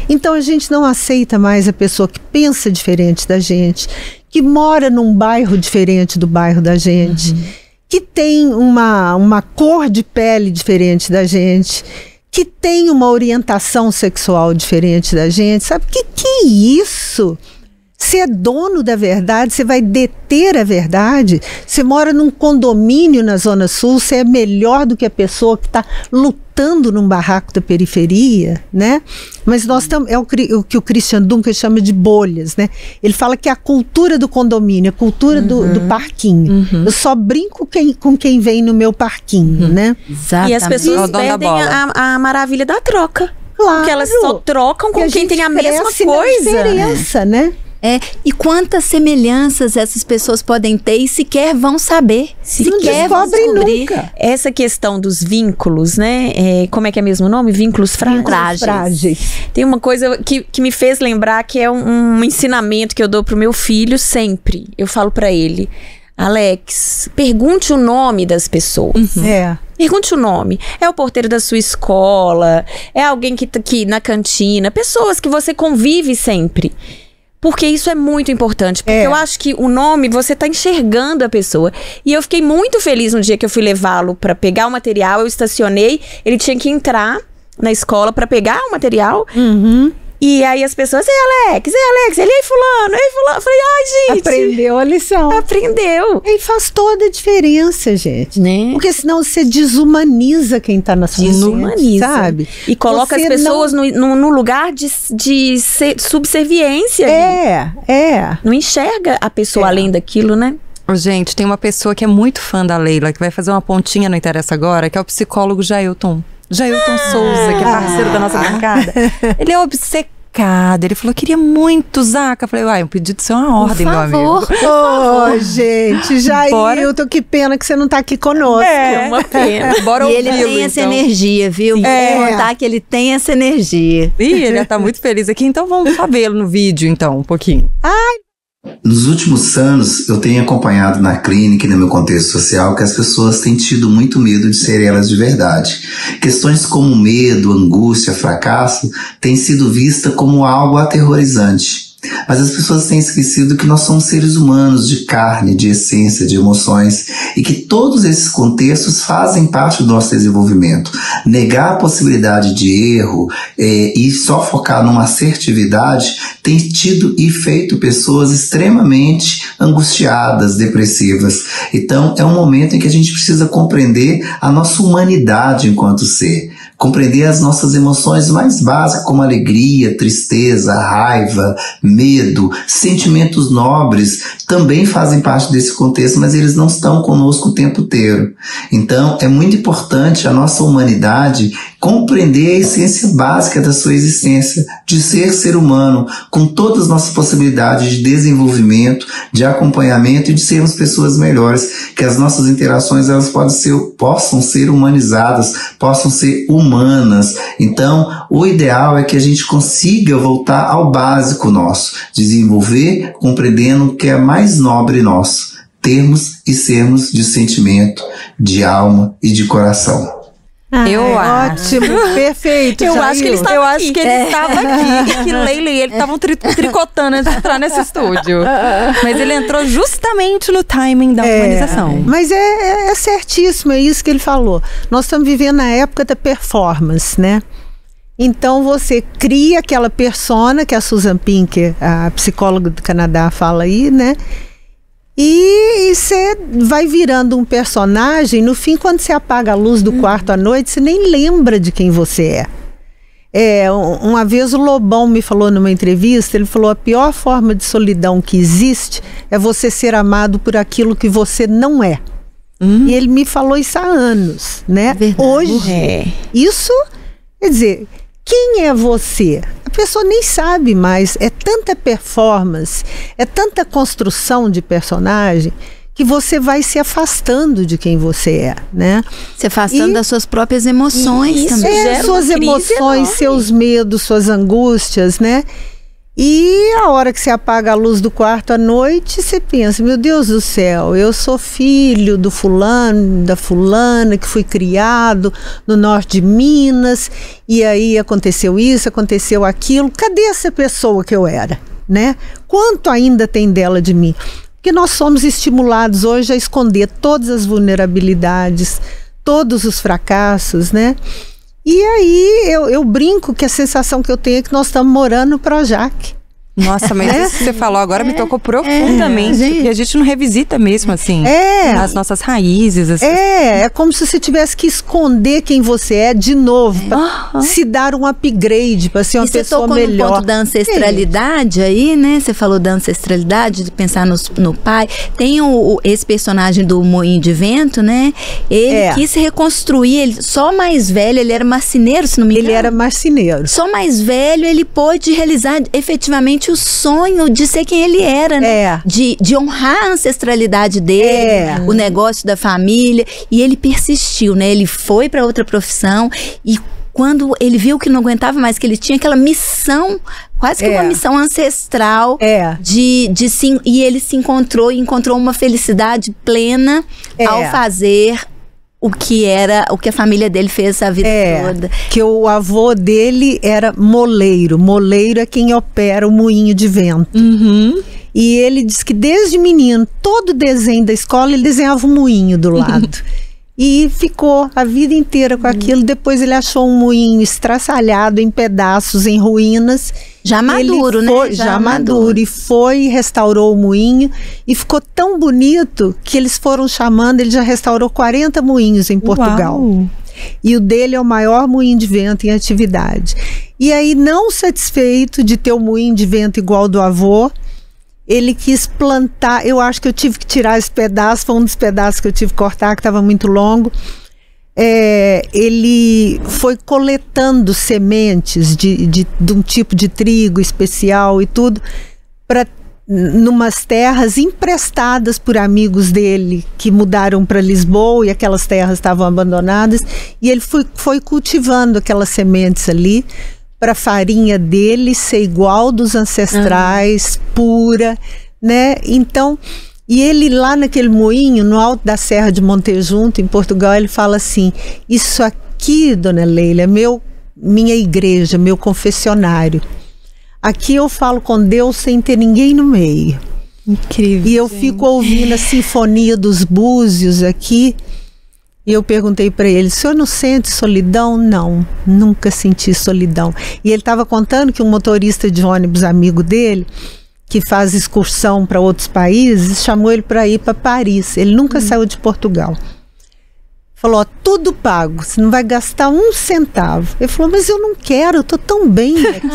Então a gente não aceita mais a pessoa que pensa diferente da gente, que mora num bairro diferente do bairro da gente, que tem uma cor de pele diferente da gente, que tem uma orientação sexual diferente da gente, sabe? Que é isso? Você é dono da verdade, você vai deter a verdade. Você mora num condomínio na Zona Sul, você é melhor do que a pessoa que está lutando num barraco da periferia, né? Mas nós estamos, o que o Christian Dunker chama de bolhas, né? Ele fala que é a cultura do condomínio, a cultura do parquinho. Eu só brinco com quem vem no meu parquinho, né? Exatamente. E as pessoas perdem a maravilha da troca. Claro. Porque elas só trocam com quem tem a mesma coisa. Diferença, né? E quantas semelhanças essas pessoas podem ter e sequer vão saber. Sequer vão descobrir. Nunca. Essa questão dos vínculos, né? Como é que é mesmo o nome? Vínculos frágeis. Tem uma coisa que me fez lembrar, que é um ensinamento que eu dou pro meu filho sempre. Eu falo pra ele, Alex, pergunte o nome das pessoas. Pergunte o nome. É o porteiro da sua escola? É alguém que na cantina? Pessoas que você convive sempre. Porque isso é muito importante. Porque eu acho que o nome, você tá enxergando a pessoa. E eu fiquei muito feliz no dia que eu fui levá-lo pra pegar o material. Eu estacionei, ele tinha que entrar na escola pra pegar o material. E aí as pessoas, ei Alex, ele, ei fulano. Eu falei, ai gente. Aprendeu a lição. Aprendeu. E faz toda a diferença, gente. Né? Porque senão você desumaniza quem tá na sua frente, sabe? E coloca as pessoas no lugar de subserviência. Não enxerga a pessoa além daquilo, né? Gente, tem uma pessoa que é muito fã da Leila, que vai fazer uma pontinha no Interessa Agora, que é o psicólogo Jailton Souza, que é parceiro da nossa bancada. Ele é obcecado recado. Ele falou, queria muito, Zaca. Eu falei, uai, um pedido seu é uma ordem, meu amigo. Ô, gente, Jailton, que pena que você não tá aqui conosco. É uma pena. Bora E ele tem essa energia, viu? Vou contar que ele tem essa energia. Ih, ele tá muito feliz aqui, então vamos só vê-lo no vídeo, então, um pouquinho. Nos últimos anos, eu tenho acompanhado na clínica e no meu contexto social que as pessoas têm tido muito medo de serem elas de verdade. Questões como medo, angústia, fracasso têm sido vistas como algo aterrorizante. Mas as pessoas têm esquecido que nós somos seres humanos de carne, de essência, de emoções e que todos esses contextos fazem parte do nosso desenvolvimento. Negar a possibilidade de erro e só focar numa assertividade tem tido e feito pessoas extremamente angustiadas, depressivas. Então é um momento em que a gente precisa compreender a nossa humanidade enquanto ser. Compreender as nossas emoções mais básicas, como alegria, tristeza, raiva, medo, sentimentos nobres, também fazem parte desse contexto, mas eles não estão conosco o tempo inteiro. Então, é muito importante a nossa humanidade compreender a essência básica da sua existência, de ser humano, com todas as nossas possibilidades de desenvolvimento, de acompanhamento e de sermos pessoas melhores, que as nossas interações elas possam ser humanizadas, possam ser humanas. Então, o ideal é que a gente consiga voltar ao básico nosso, desenvolver compreendendo o que é mais nobre nosso, termos e sermos de sentimento, de alma e de coração. Eu acho. Ótimo, perfeito. Eu acho que ele estava aqui. Que Leila e ele estavam tricotando antes de entrar nesse estúdio. Mas ele entrou justamente no timing da humanização. Mas é certíssimo, é isso que ele falou. Nós estamos vivendo na época da performance, né? Então você cria aquela persona que a Susan Pinker, a psicóloga do Canadá, fala aí, né? E você vai virando um personagem. No fim, quando você apaga a luz do quarto à noite, você nem lembra de quem você é. Uma vez o Lobão me falou numa entrevista, ele falou, a pior forma de solidão que existe é você ser amado por aquilo que você não é. E ele me falou isso há anos, né? Verdade. Hoje, isso, quer dizer, quem é você? A pessoa nem sabe mais, é tanta performance, é tanta construção de personagem que você vai se afastando de quem você é, né? Se afastando das suas próprias emoções também. Suas emoções, seus medos, suas angústias, né? E a hora que você apaga a luz do quarto à noite, você pensa, meu Deus do céu, eu sou filho do fulano, da fulana, que fui criado no norte de Minas, e aí aconteceu isso, aconteceu aquilo. Cadê essa pessoa que eu era, né? Quanto ainda tem dela de mim? Porque nós somos estimulados hoje a esconder todas as vulnerabilidades, todos os fracassos, né? E aí eu brinco que a sensação que eu tenho é que nós estamos morando no Projac. Nossa, mas isso que você falou agora me tocou profundamente. Porque a gente não revisita mesmo, assim, as nossas raízes. Assim. É como se você tivesse que esconder quem você é de novo, para se dar um upgrade, para ser uma pessoa melhor. Você tocou no ponto da ancestralidade aí, né? Você falou da ancestralidade, de pensar no pai. Tem esse personagem do Moinho de Vento, né? Ele quis se reconstruir, ele só mais velho, ele era marceneiro, se não me engano. Ele era marceneiro. Só mais velho, ele pôde realizar efetivamente o sonho de ser quem ele era, né? De honrar a ancestralidade dele, o negócio da família, e ele persistiu, né? Ele foi para outra profissão e quando ele viu que não aguentava mais, que ele tinha aquela missão, quase que uma missão ancestral, e ele se encontrou uma felicidade plena ao fazer o que a família dele fez a vida toda. Que o avô dele era moleiro. Moleiro é quem opera o moinho de vento. E ele diz que desde menino, todo desenho da escola, ele desenhava um moinho do lado. E ficou a vida inteira com aquilo. Depois ele achou um moinho estraçalhado em pedaços, em ruínas. Já maduro, né? Já maduro. E foi e restaurou o moinho. E ficou tão bonito que eles foram chamando. Ele já restaurou 40 moinhos em Portugal. Uau. E o dele é o maior moinho de vento em atividade. E aí, não satisfeito de ter o moinho de vento igual ao do avô, ele quis plantar. Eu acho que eu tive que tirar esse pedaço, foi um dos pedaços que eu tive que cortar, que estava muito longo. ele foi coletando sementes de um tipo de trigo especial e tudo, numas terras emprestadas por amigos dele que mudaram para Lisboa e aquelas terras estavam abandonadas, e ele foi cultivando aquelas sementes ali para a farinha dele ser igual dos ancestrais, pura, né? Então, e ele lá naquele moinho, no alto da Serra de Montejunto, em Portugal, ele fala assim: isso aqui, dona Leila, é minha igreja, meu confessionário. Aqui eu falo com Deus sem ter ninguém no meio. Incrível. E eu fico ouvindo a sinfonia dos búzios aqui. E eu perguntei para ele: o senhor não sente solidão? Não, nunca senti solidão. E ele estava contando que um motorista de ônibus amigo dele, que faz excursão para outros países, chamou ele para ir para Paris. Ele nunca saiu de Portugal. Falou: ó, tudo pago, você não vai gastar um centavo. Ele falou: mas eu não quero, eu estou tão bem aqui.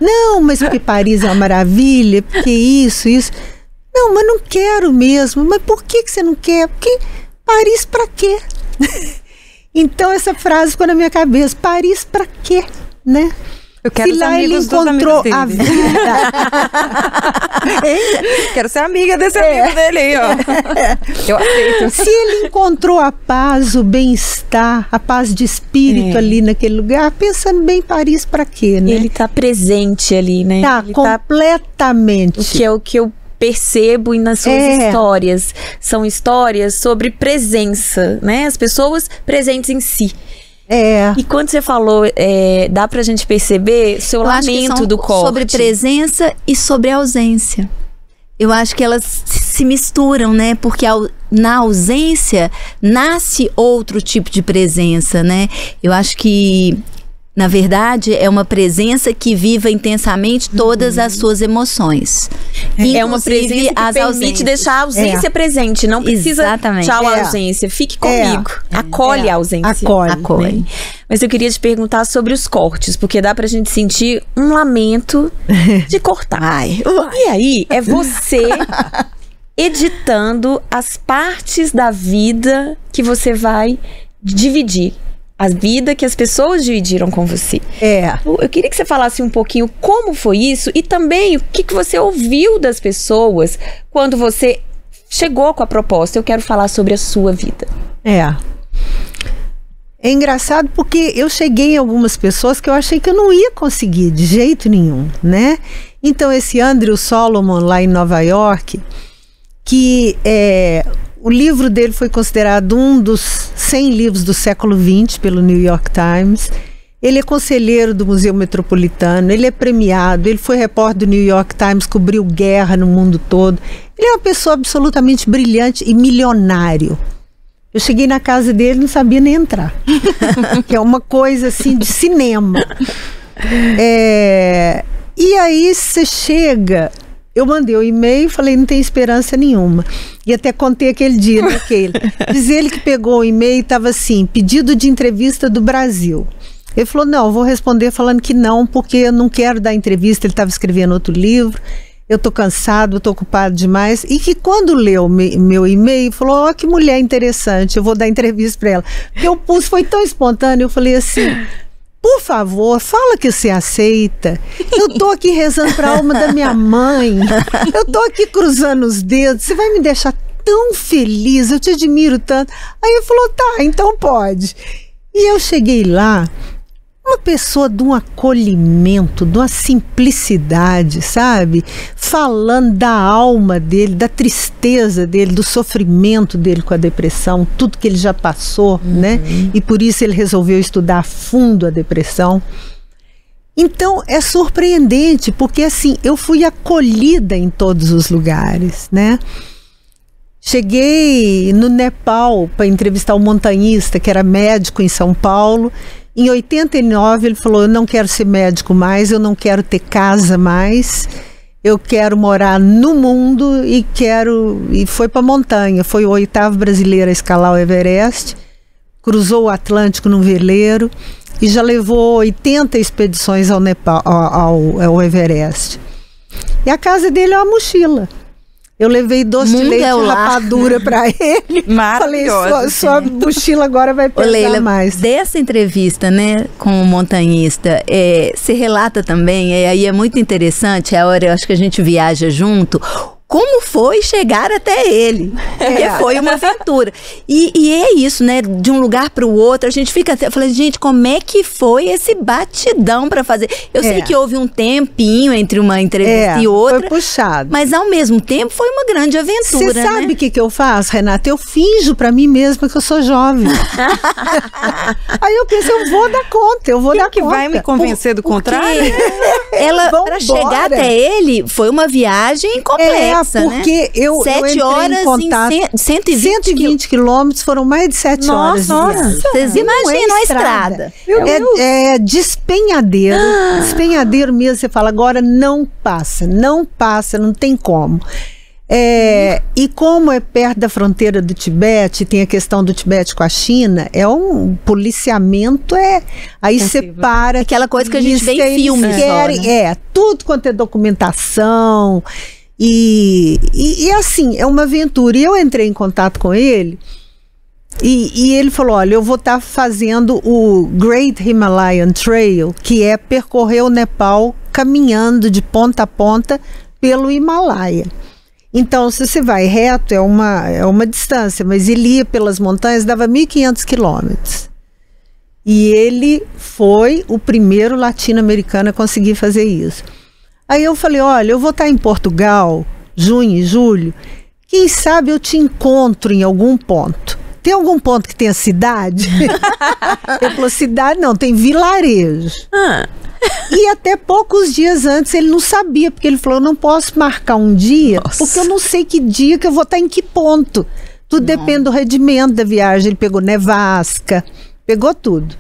Não, mas porque Paris é uma maravilha, porque isso. Não, mas não quero mesmo. Mas por que você não quer? Porque Paris para quê? Então essa frase ficou na minha cabeça: Paris para quê, né? Eu quero ser amigo dos encontrou a vida. Quero ser amiga desse amigo dele aí, ó. Eu aceito. Se ele encontrou a paz, o bem-estar, a paz de espírito ali naquele lugar, pensando bem, Paris pra quê, né? Ele tá presente ali, né? Tá, ele completamente. O que eu percebo nas suas histórias. São histórias sobre presença, né? As pessoas presentes em si. E quando você falou, dá pra gente perceber seu lamento do corte. Sobre presença e sobre ausência. Eu acho que elas se misturam, né? Porque na ausência nasce outro tipo de presença, né? Eu acho que, na verdade, é uma presença que viva intensamente todas as suas emoções. É uma presença que permite ausências. Deixar a ausência presente. Não precisa tchau a ausência. Fique comigo. Acolhe a ausência. Acolhe. Né? Mas eu queria te perguntar sobre os cortes, porque dá pra gente sentir um lamento de cortar. E aí, é você editando as partes da vida que você vai dividir. A vida que as pessoas dividiram com você. Eu queria que você falasse um pouquinho como foi isso e também o que você ouviu das pessoas quando você chegou com a proposta. Eu quero falar sobre a sua vida. É engraçado porque eu cheguei em algumas pessoas que eu achei que eu não ia conseguir de jeito nenhum, né? Então esse Andrew Solomon lá em Nova York, que o livro dele foi considerado um dos 100 livros do século XX pelo New York Times. Ele é conselheiro do Museu Metropolitano, ele é premiado, ele foi repórter do New York Times, cobriu guerra no mundo todo. Ele é uma pessoa absolutamente brilhante e milionário. Eu cheguei na casa dele e não sabia nem entrar. Que é uma coisa assim de cinema. E aí você chega... Eu mandei o e-mail e falei: não tem esperança nenhuma. E até contei aquele dia naquele. Diz ele que pegou o e-mail e estava assim: pedido de entrevista do Brasil. Ele falou: não, eu vou responder falando que não, porque eu não quero dar entrevista. Ele estava escrevendo outro livro. Eu estou cansado, estou ocupado demais. E que quando leu meu e-mail, falou: ó, que mulher interessante, eu vou dar entrevista para ela. Porque o pulso foi tão espontâneo, eu falei assim: por favor, fala que você aceita. Eu tô aqui rezando para a alma da minha mãe. Eu tô aqui cruzando os dedos. Você vai me deixar tão feliz, eu te admiro tanto. Aí ele falou: tá, então pode. E eu cheguei lá, uma pessoa de um acolhimento, de uma simplicidade, sabe? Falando da alma dele, da tristeza dele, do sofrimento dele com a depressão, tudo que ele já passou, né? E por isso ele resolveu estudar a fundo a depressão. Então é surpreendente, porque assim, eu fui acolhida em todos os lugares, né? Cheguei no Nepal para entrevistar um montanhista que era médico em São Paulo. Em 89 ele falou: eu não quero ser médico mais, eu não quero ter casa mais, eu quero morar no mundo e foi para a montanha. Foi o 8º brasileiro a escalar o Everest, cruzou o Atlântico num veleiro e já levou 80 expedições ao Nepal, ao Everest. E a casa dele é uma mochila. Eu levei doce de leite e rapadura para ele. Maravilhoso. Falei, sua mochila agora vai pesar Leila, mais. Dessa entrevista, né, com o montanhista, você relata também, aí é muito interessante, a hora eu acho que a gente viaja junto, como foi chegar até ele. Porque foi uma aventura. E é isso, né? De um lugar para o outro, a gente fica... Eu falei, gente, como é que foi esse batidão para fazer? Eu sei que houve um tempinho entre uma entrevista e outra. Foi puxado. Mas, ao mesmo tempo, foi uma grande aventura, Você sabe né? o que eu faço, Renata? Eu finjo para mim mesma que eu sou jovem. Aí eu penso, eu vou dar conta, eu vou dar conta. Que vai me convencer do contrário? Ela, para chegar até ele, foi uma viagem complexa. Porque eu 7 horas em contato, em 120 quilômetros, foram mais de 7 horas de viagem. Vocês imaginam a estrada. É despenhadeiro, despenhadeiro mesmo. Você fala, agora não passa, não tem como. E como é perto da fronteira do Tibete, tem a questão do Tibete com a China, é um policiamento, aí separa. Aquela coisa que a gente vê em filmes só, né? Tudo quanto é documentação. E assim, é uma aventura. E eu entrei em contato com ele e ele falou, olha, eu vou estar fazendo o Great Himalayan Trail, que é percorrer o Nepal caminhando de ponta a ponta pelo Himalaia. Então, se você vai reto, é uma distância, mas ele ia pelas montanhas, dava 1.500 quilômetros. E ele foi o primeiro latino-americano a conseguir fazer isso. Aí eu falei, olha, eu vou estar em Portugal, junho e julho, quem sabe eu te encontro em algum ponto. Tem algum ponto que tenha cidade? Ele falou, cidade não, tem vilarejo. E até poucos dias antes ele não sabia, porque ele falou, eu não posso marcar um dia, porque eu não sei que dia que eu vou estar em que ponto. Tudo depende do rendimento da viagem. Ele pegou nevasca, pegou tudo.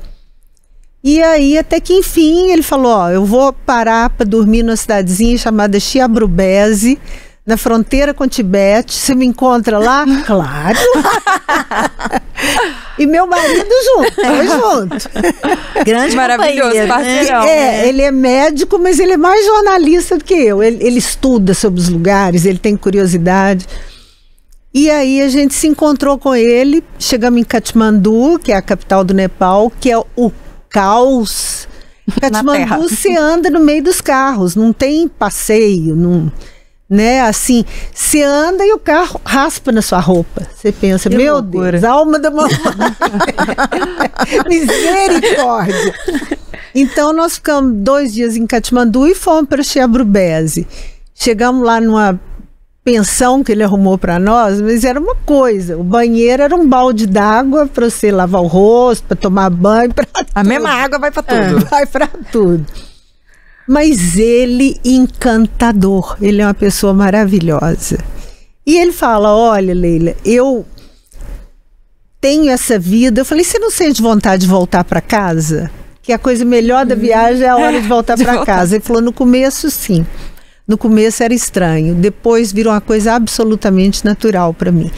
E aí, até que enfim, ele falou, ó, eu vou parar para dormir numa cidadezinha chamada Chiabrubeze, na fronteira com o Tibete. Você me encontra lá? Claro! E meu marido junto. Grande maravilhoso, parceirão. Ele é médico, mas ele é mais jornalista do que eu. Ele estuda sobre os lugares, ele tem curiosidade. E aí a gente se encontrou com ele, chegamos em Katmandu, que é a capital do Nepal, que é o caos. Katmandu, você anda no meio dos carros, não tem passeio, não, né? Assim, você anda e o carro raspa na sua roupa. Você pensa, meu loucura. Deus, alma da mamãe. Misericórdia. Então nós ficamos 2 dias em Katmandu e fomos para Chiabrubeze. Chegamos lá numa pensão que ele arrumou para nós, mas era uma coisa, o banheiro era um balde d'água para você lavar o rosto, para tomar banho, para a mesma água vai para tudo. Vai para tudo. Mas ele encantador, ele é uma pessoa maravilhosa. E ele fala, olha, Leila, eu tenho essa vida. Eu falei, você não sente vontade de voltar para casa? Que a coisa melhor da viagem é a hora de voltar para casa. Ele falou, no começo sim. No começo era estranho, depois virou uma coisa absolutamente natural para mim.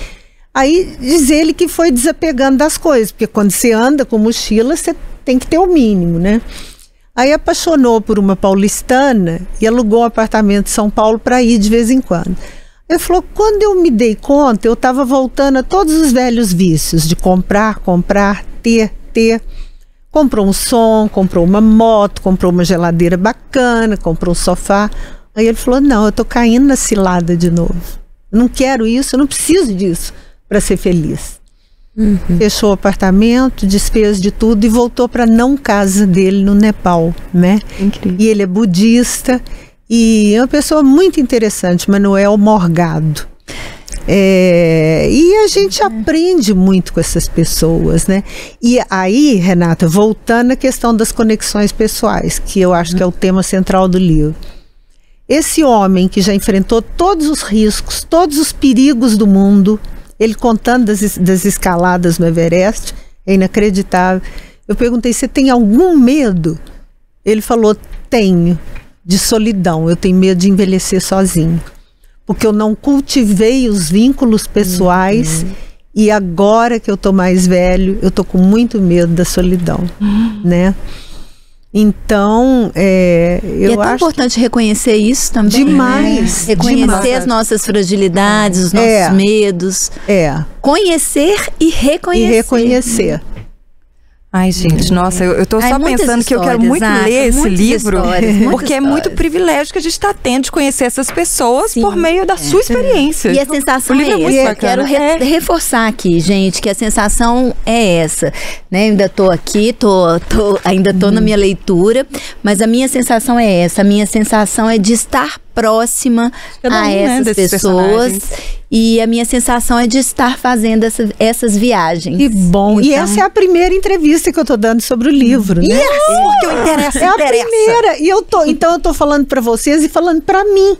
Aí diz ele que foi desapegando das coisas, porque quando você anda com mochila, você tem que ter o mínimo, né? Aí apaixonou por uma paulistana e alugou um apartamento em São Paulo para ir de vez em quando. Ele falou, quando eu me dei conta, eu estava voltando a todos os velhos vícios de comprar, ter. Comprou um som, comprou uma moto, comprou uma geladeira bacana, comprou um sofá. Aí ele falou, não, eu estou caindo na cilada de novo. Eu não quero isso, eu não preciso disso para ser feliz. Fechou o apartamento, desfez de tudo e voltou para a não casa dele no Nepal, né? Incrível. E ele é budista e é uma pessoa muito interessante, Manuel Morgado. E a gente aprende muito com essas pessoas, né? E aí, Renata, voltando à questão das conexões pessoais, que eu acho que é o tema central do livro. Esse homem que já enfrentou todos os riscos, todos os perigos do mundo, ele contando das escaladas no Everest, é inacreditável. Eu perguntei, você tem algum medo? Ele falou, tenho, de solidão, eu tenho medo de envelhecer sozinho. Porque eu não cultivei os vínculos pessoais e agora que eu tô mais velho, eu tô com muito medo da solidão, né? Então, E é eu tão acho importante reconhecer isso também. Demais, né? Reconhecer demais. as nossas fragilidades, os nossos medos. Conhecer e reconhecer. E reconhecer. Ai, gente, nossa, eu tô só muitas pensando que eu quero muito histórias, ler esse muitas livro, histórias, muitas porque é muito histórias. privilégio que a gente tá tendo de conhecer essas pessoas Sim. por meio da sua experiência. E a sensação O livro é muito essa. bacana. Quero reforçar aqui, gente, que a sensação é essa. Né? Ainda tô aqui, ainda tô na minha leitura, mas a minha sensação é essa. A minha sensação é de estar próxima a essas desses pessoas. personagens. E a minha sensação é de estar fazendo essas viagens. Que bom. E Então- essa é a primeira entrevista que eu tô dando sobre o livro, né? Porque o interessa, É a primeira. E então eu tô falando pra vocês e falando pra mim.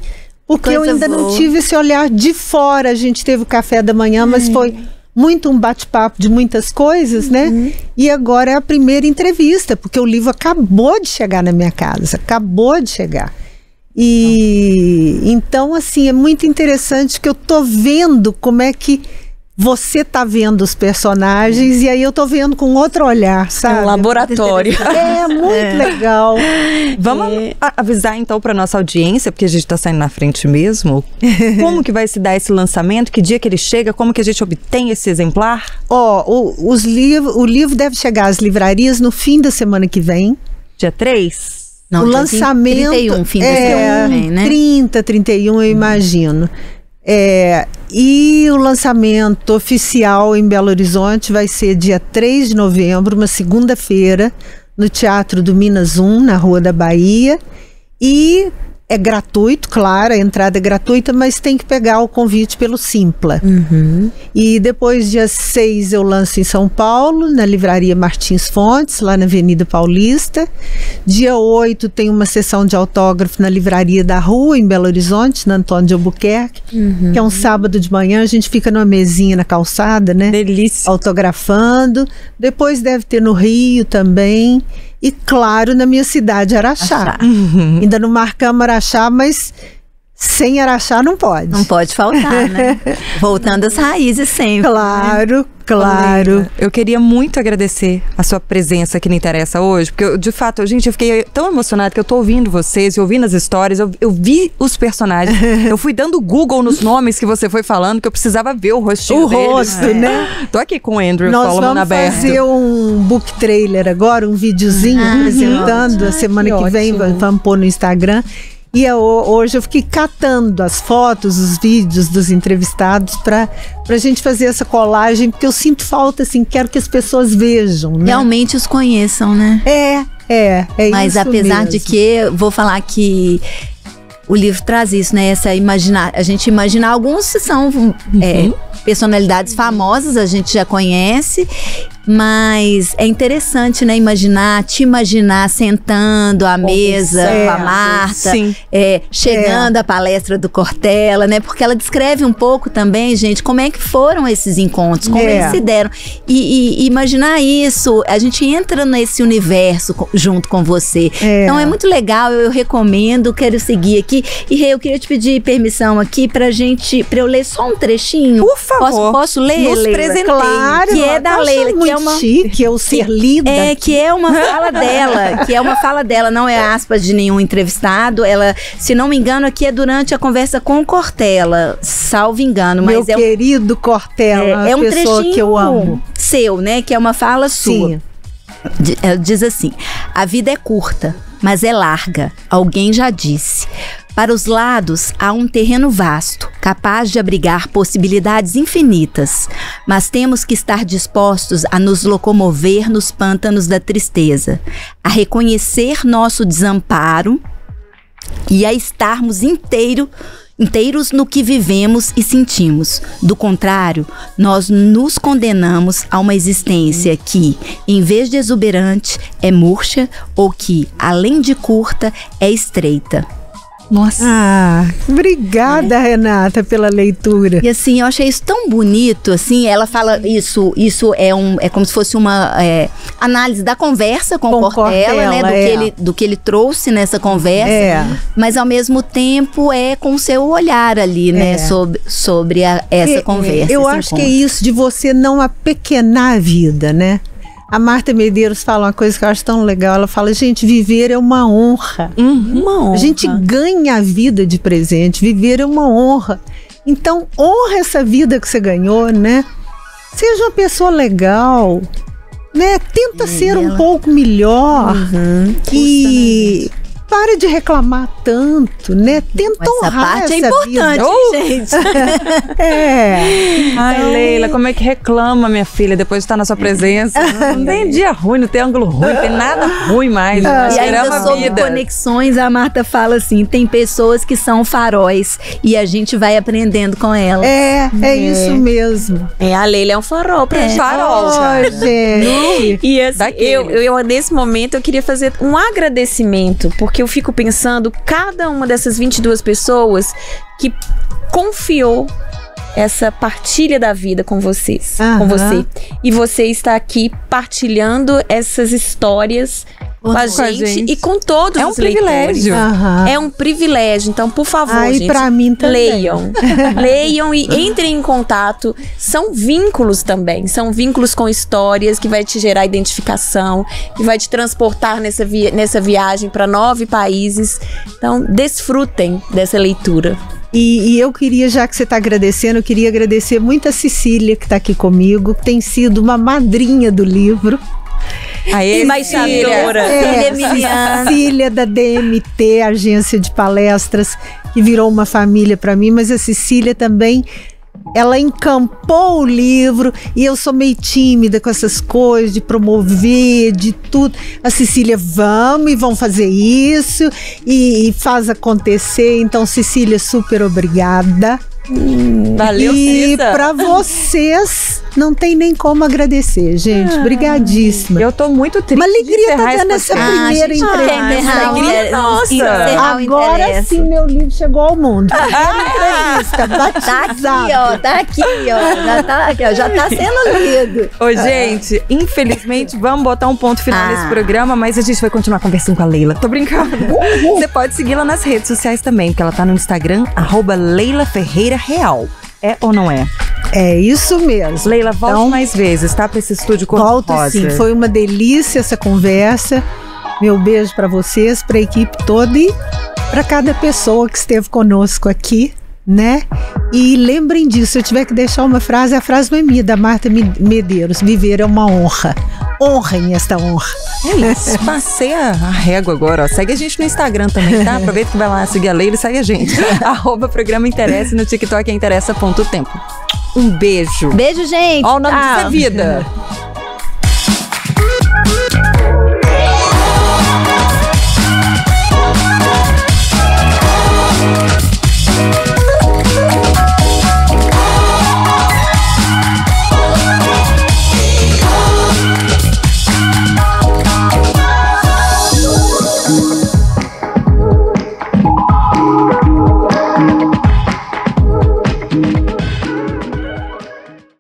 Porque eu Coisa ainda não boa. tive esse olhar de fora. A gente teve o café da manhã, mas foi muito um bate-papo de muitas coisas, né? E agora é a primeira entrevista, porque o livro acabou de chegar na minha casa. Acabou de chegar. E então, assim, é muito interessante que eu tô vendo como é que você tá vendo os personagens e aí eu tô vendo com outro olhar, É sabe? um laboratório. É muito legal. Vamos avisar então para nossa audiência, porque a gente está saindo na frente mesmo, como que vai se dar esse lançamento, que dia que ele chega, como que a gente obtém esse exemplar? Ó, o livro deve chegar às livrarias no fim da semana que vem. Dia 3? Não, o dia lançamento 31, fim da semana que vem, né? 30, 31, eu imagino. E o lançamento oficial em Belo Horizonte vai ser dia 3 de novembro, uma segunda-feira, no Teatro do Minas 1, na Rua da Bahia. E é gratuito, claro, a entrada é gratuita, mas tem que pegar o convite pelo Simpla. E depois, dia 6, eu lanço em São Paulo, na Livraria Martins Fontes, lá na Avenida Paulista. Dia 8 tem uma sessão de autógrafo na Livraria da Rua, em Belo Horizonte, na Antônio de Albuquerque, que é um sábado de manhã, a gente fica numa mesinha na calçada, né? Delícia. Autografando. Depois deve ter no Rio também. E claro, na minha cidade, Araxá. Ainda não marcamos Araxá, mas sem Araxá não pode. Não pode faltar, né? Voltando às raízes sempre. Claro, claro. Eu queria muito agradecer a sua presença aqui no Interessa hoje, porque eu, de fato, gente, eu fiquei tão emocionada que eu tô ouvindo vocês e ouvindo as histórias, eu vi os personagens, eu fui dando Google nos nomes que você foi falando, que eu precisava ver o rostinho O deles. rosto, né? Tô aqui com o Andrew Nós Solomon vamos aberto. fazer um book trailer agora, um videozinho apresentando. A semana que vem vamos pôr no Instagram. E hoje eu fiquei catando as fotos, os vídeos dos entrevistados pra gente fazer essa colagem, porque eu sinto falta, assim, quero que as pessoas vejam, né? Realmente os conheçam, né? É Mas isso apesar de mesmo. que, vou falar que o livro traz isso, né? A gente imaginar, alguns são personalidades famosas, a gente já conhece, mas é interessante, né? Te imaginar sentando à mesa com a Marta, Sim. chegando à palestra do Cortella, né? Porque ela descreve um pouco também, gente, como é que foram esses encontros, como eles se deram. E imaginar isso, a gente entra nesse universo junto com você. Então é muito legal, eu recomendo, quero seguir aqui. E Rê, eu queria te pedir permissão aqui pra eu ler só um trechinho. Por favor. Posso ler, Nos Leila? presenteie. Claro, Que é da eu acho Leila, que muito é uma... chique eu ser lida. Que é uma fala dela, não é aspas de nenhum entrevistado. Ela, se não me engano, aqui é durante a conversa com o Cortella, salvo engano, Meu mas é querido Cortella, é uma um pessoa trechinho que eu amo. seu, né? Que é uma fala sua. Sim. Ela diz assim: a vida é curta, mas é larga. Alguém já disse. Para os lados há um terreno vasto, capaz de abrigar possibilidades infinitas, mas temos que estar dispostos a nos locomover nos pântanos da tristeza, a reconhecer nosso desamparo e a estarmos inteiros no que vivemos e sentimos. Do contrário, nós nos condenamos a uma existência que, em vez de exuberante, é murcha ou que, além de curta, é estreita. Nossa. Obrigada, Renata, pela leitura. E assim, eu achei isso tão bonito, assim, ela fala isso é como se fosse uma análise da conversa com o Cortella, né, do que ele trouxe nessa conversa, mas ao mesmo tempo com o seu olhar ali, né, sobre essa conversa. Eu acho que é isso de você não apequenar a vida, né? A Marta Medeiros fala uma coisa que eu acho tão legal. Ela fala, gente, viver é uma honra. Uma honra. A gente ganha a vida de presente. Viver é uma honra. Então, honra essa vida que você ganhou, né? Seja uma pessoa legal, né? Tenta ser um pouco melhor. E para de reclamar tanto, né? Tenta honrar essa parte é importante, vida. gente. Ai, Leila, como é que reclama, minha filha, depois de estar na sua presença? Não tem dia ruim, não tem ângulo ruim, não tem nada ruim mais. E ainda sobre conexões, a Marta fala assim, tem pessoas que são faróis e a gente vai aprendendo com elas. É isso mesmo. A Leila é um farol pra gente. Farol, cara. Gente. E assim, eu, nesse momento, eu queria fazer um agradecimento, porque eu fico pensando, cada uma dessas 22 pessoas que confiou essa partilha da vida com vocês, com você. E você está aqui partilhando essas histórias com a gente e com todos os leitores. É um privilégio. Então, por favor, gente, pra mim também. Leiam e entrem em contato. São vínculos também. São vínculos com histórias que vai te gerar identificação, que vai te transportar nessa viagem para 9 países. Então, desfrutem dessa leitura. E eu queria, já que você está agradecendo, eu queria agradecer muito a Cecília, que está aqui comigo, que tem sido uma madrinha do livro. Aê, embaixadora. Cecília da DMT, agência de palestras, que virou uma família para mim, mas a Cecília também, ela encampou o livro, e eu sou meio tímida com essas coisas de promover, de tudo. A Cecília, vamos fazer isso e faz acontecer. Então, Cecília, super obrigada. Valeu, E Cisa. pra vocês, não tem nem como agradecer, gente. Obrigadíssima. Eu tô muito triste. Uma alegria de estar encerrar dando esse essa primeira entrevista. Agora sim, meu livro chegou ao mundo. Entrevista, batizado. Tá aqui, ó. Já tá sendo lido. Ô, gente, infelizmente, vamos botar um ponto final nesse programa, mas a gente vai continuar conversando com a Leila. Tô brincando. Você pode segui-la nas redes sociais também, porque ela tá no Instagram, @LeilaFerreiraReal. É ou não é? É isso mesmo. Leila, volte mais vezes, tá? Pra esse estúdio cor-de-rosa. Volto sim, foi uma delícia essa conversa. Meu beijo pra vocês, pra equipe toda e pra cada pessoa que esteve conosco aqui, né? E lembrem disso, se eu tiver que deixar uma frase, a frase não é minha, da Marta Medeiros: viver é uma honra. Honrem esta honra. É isso, passei a régua agora, ó. Segue a gente no Instagram também, tá? Aproveita que vai lá seguir a Leila e segue a gente. @programa Interessa, no TikTok é interessa.tempo. Um beijo. Beijo, gente. Ó, o nome disso é vida.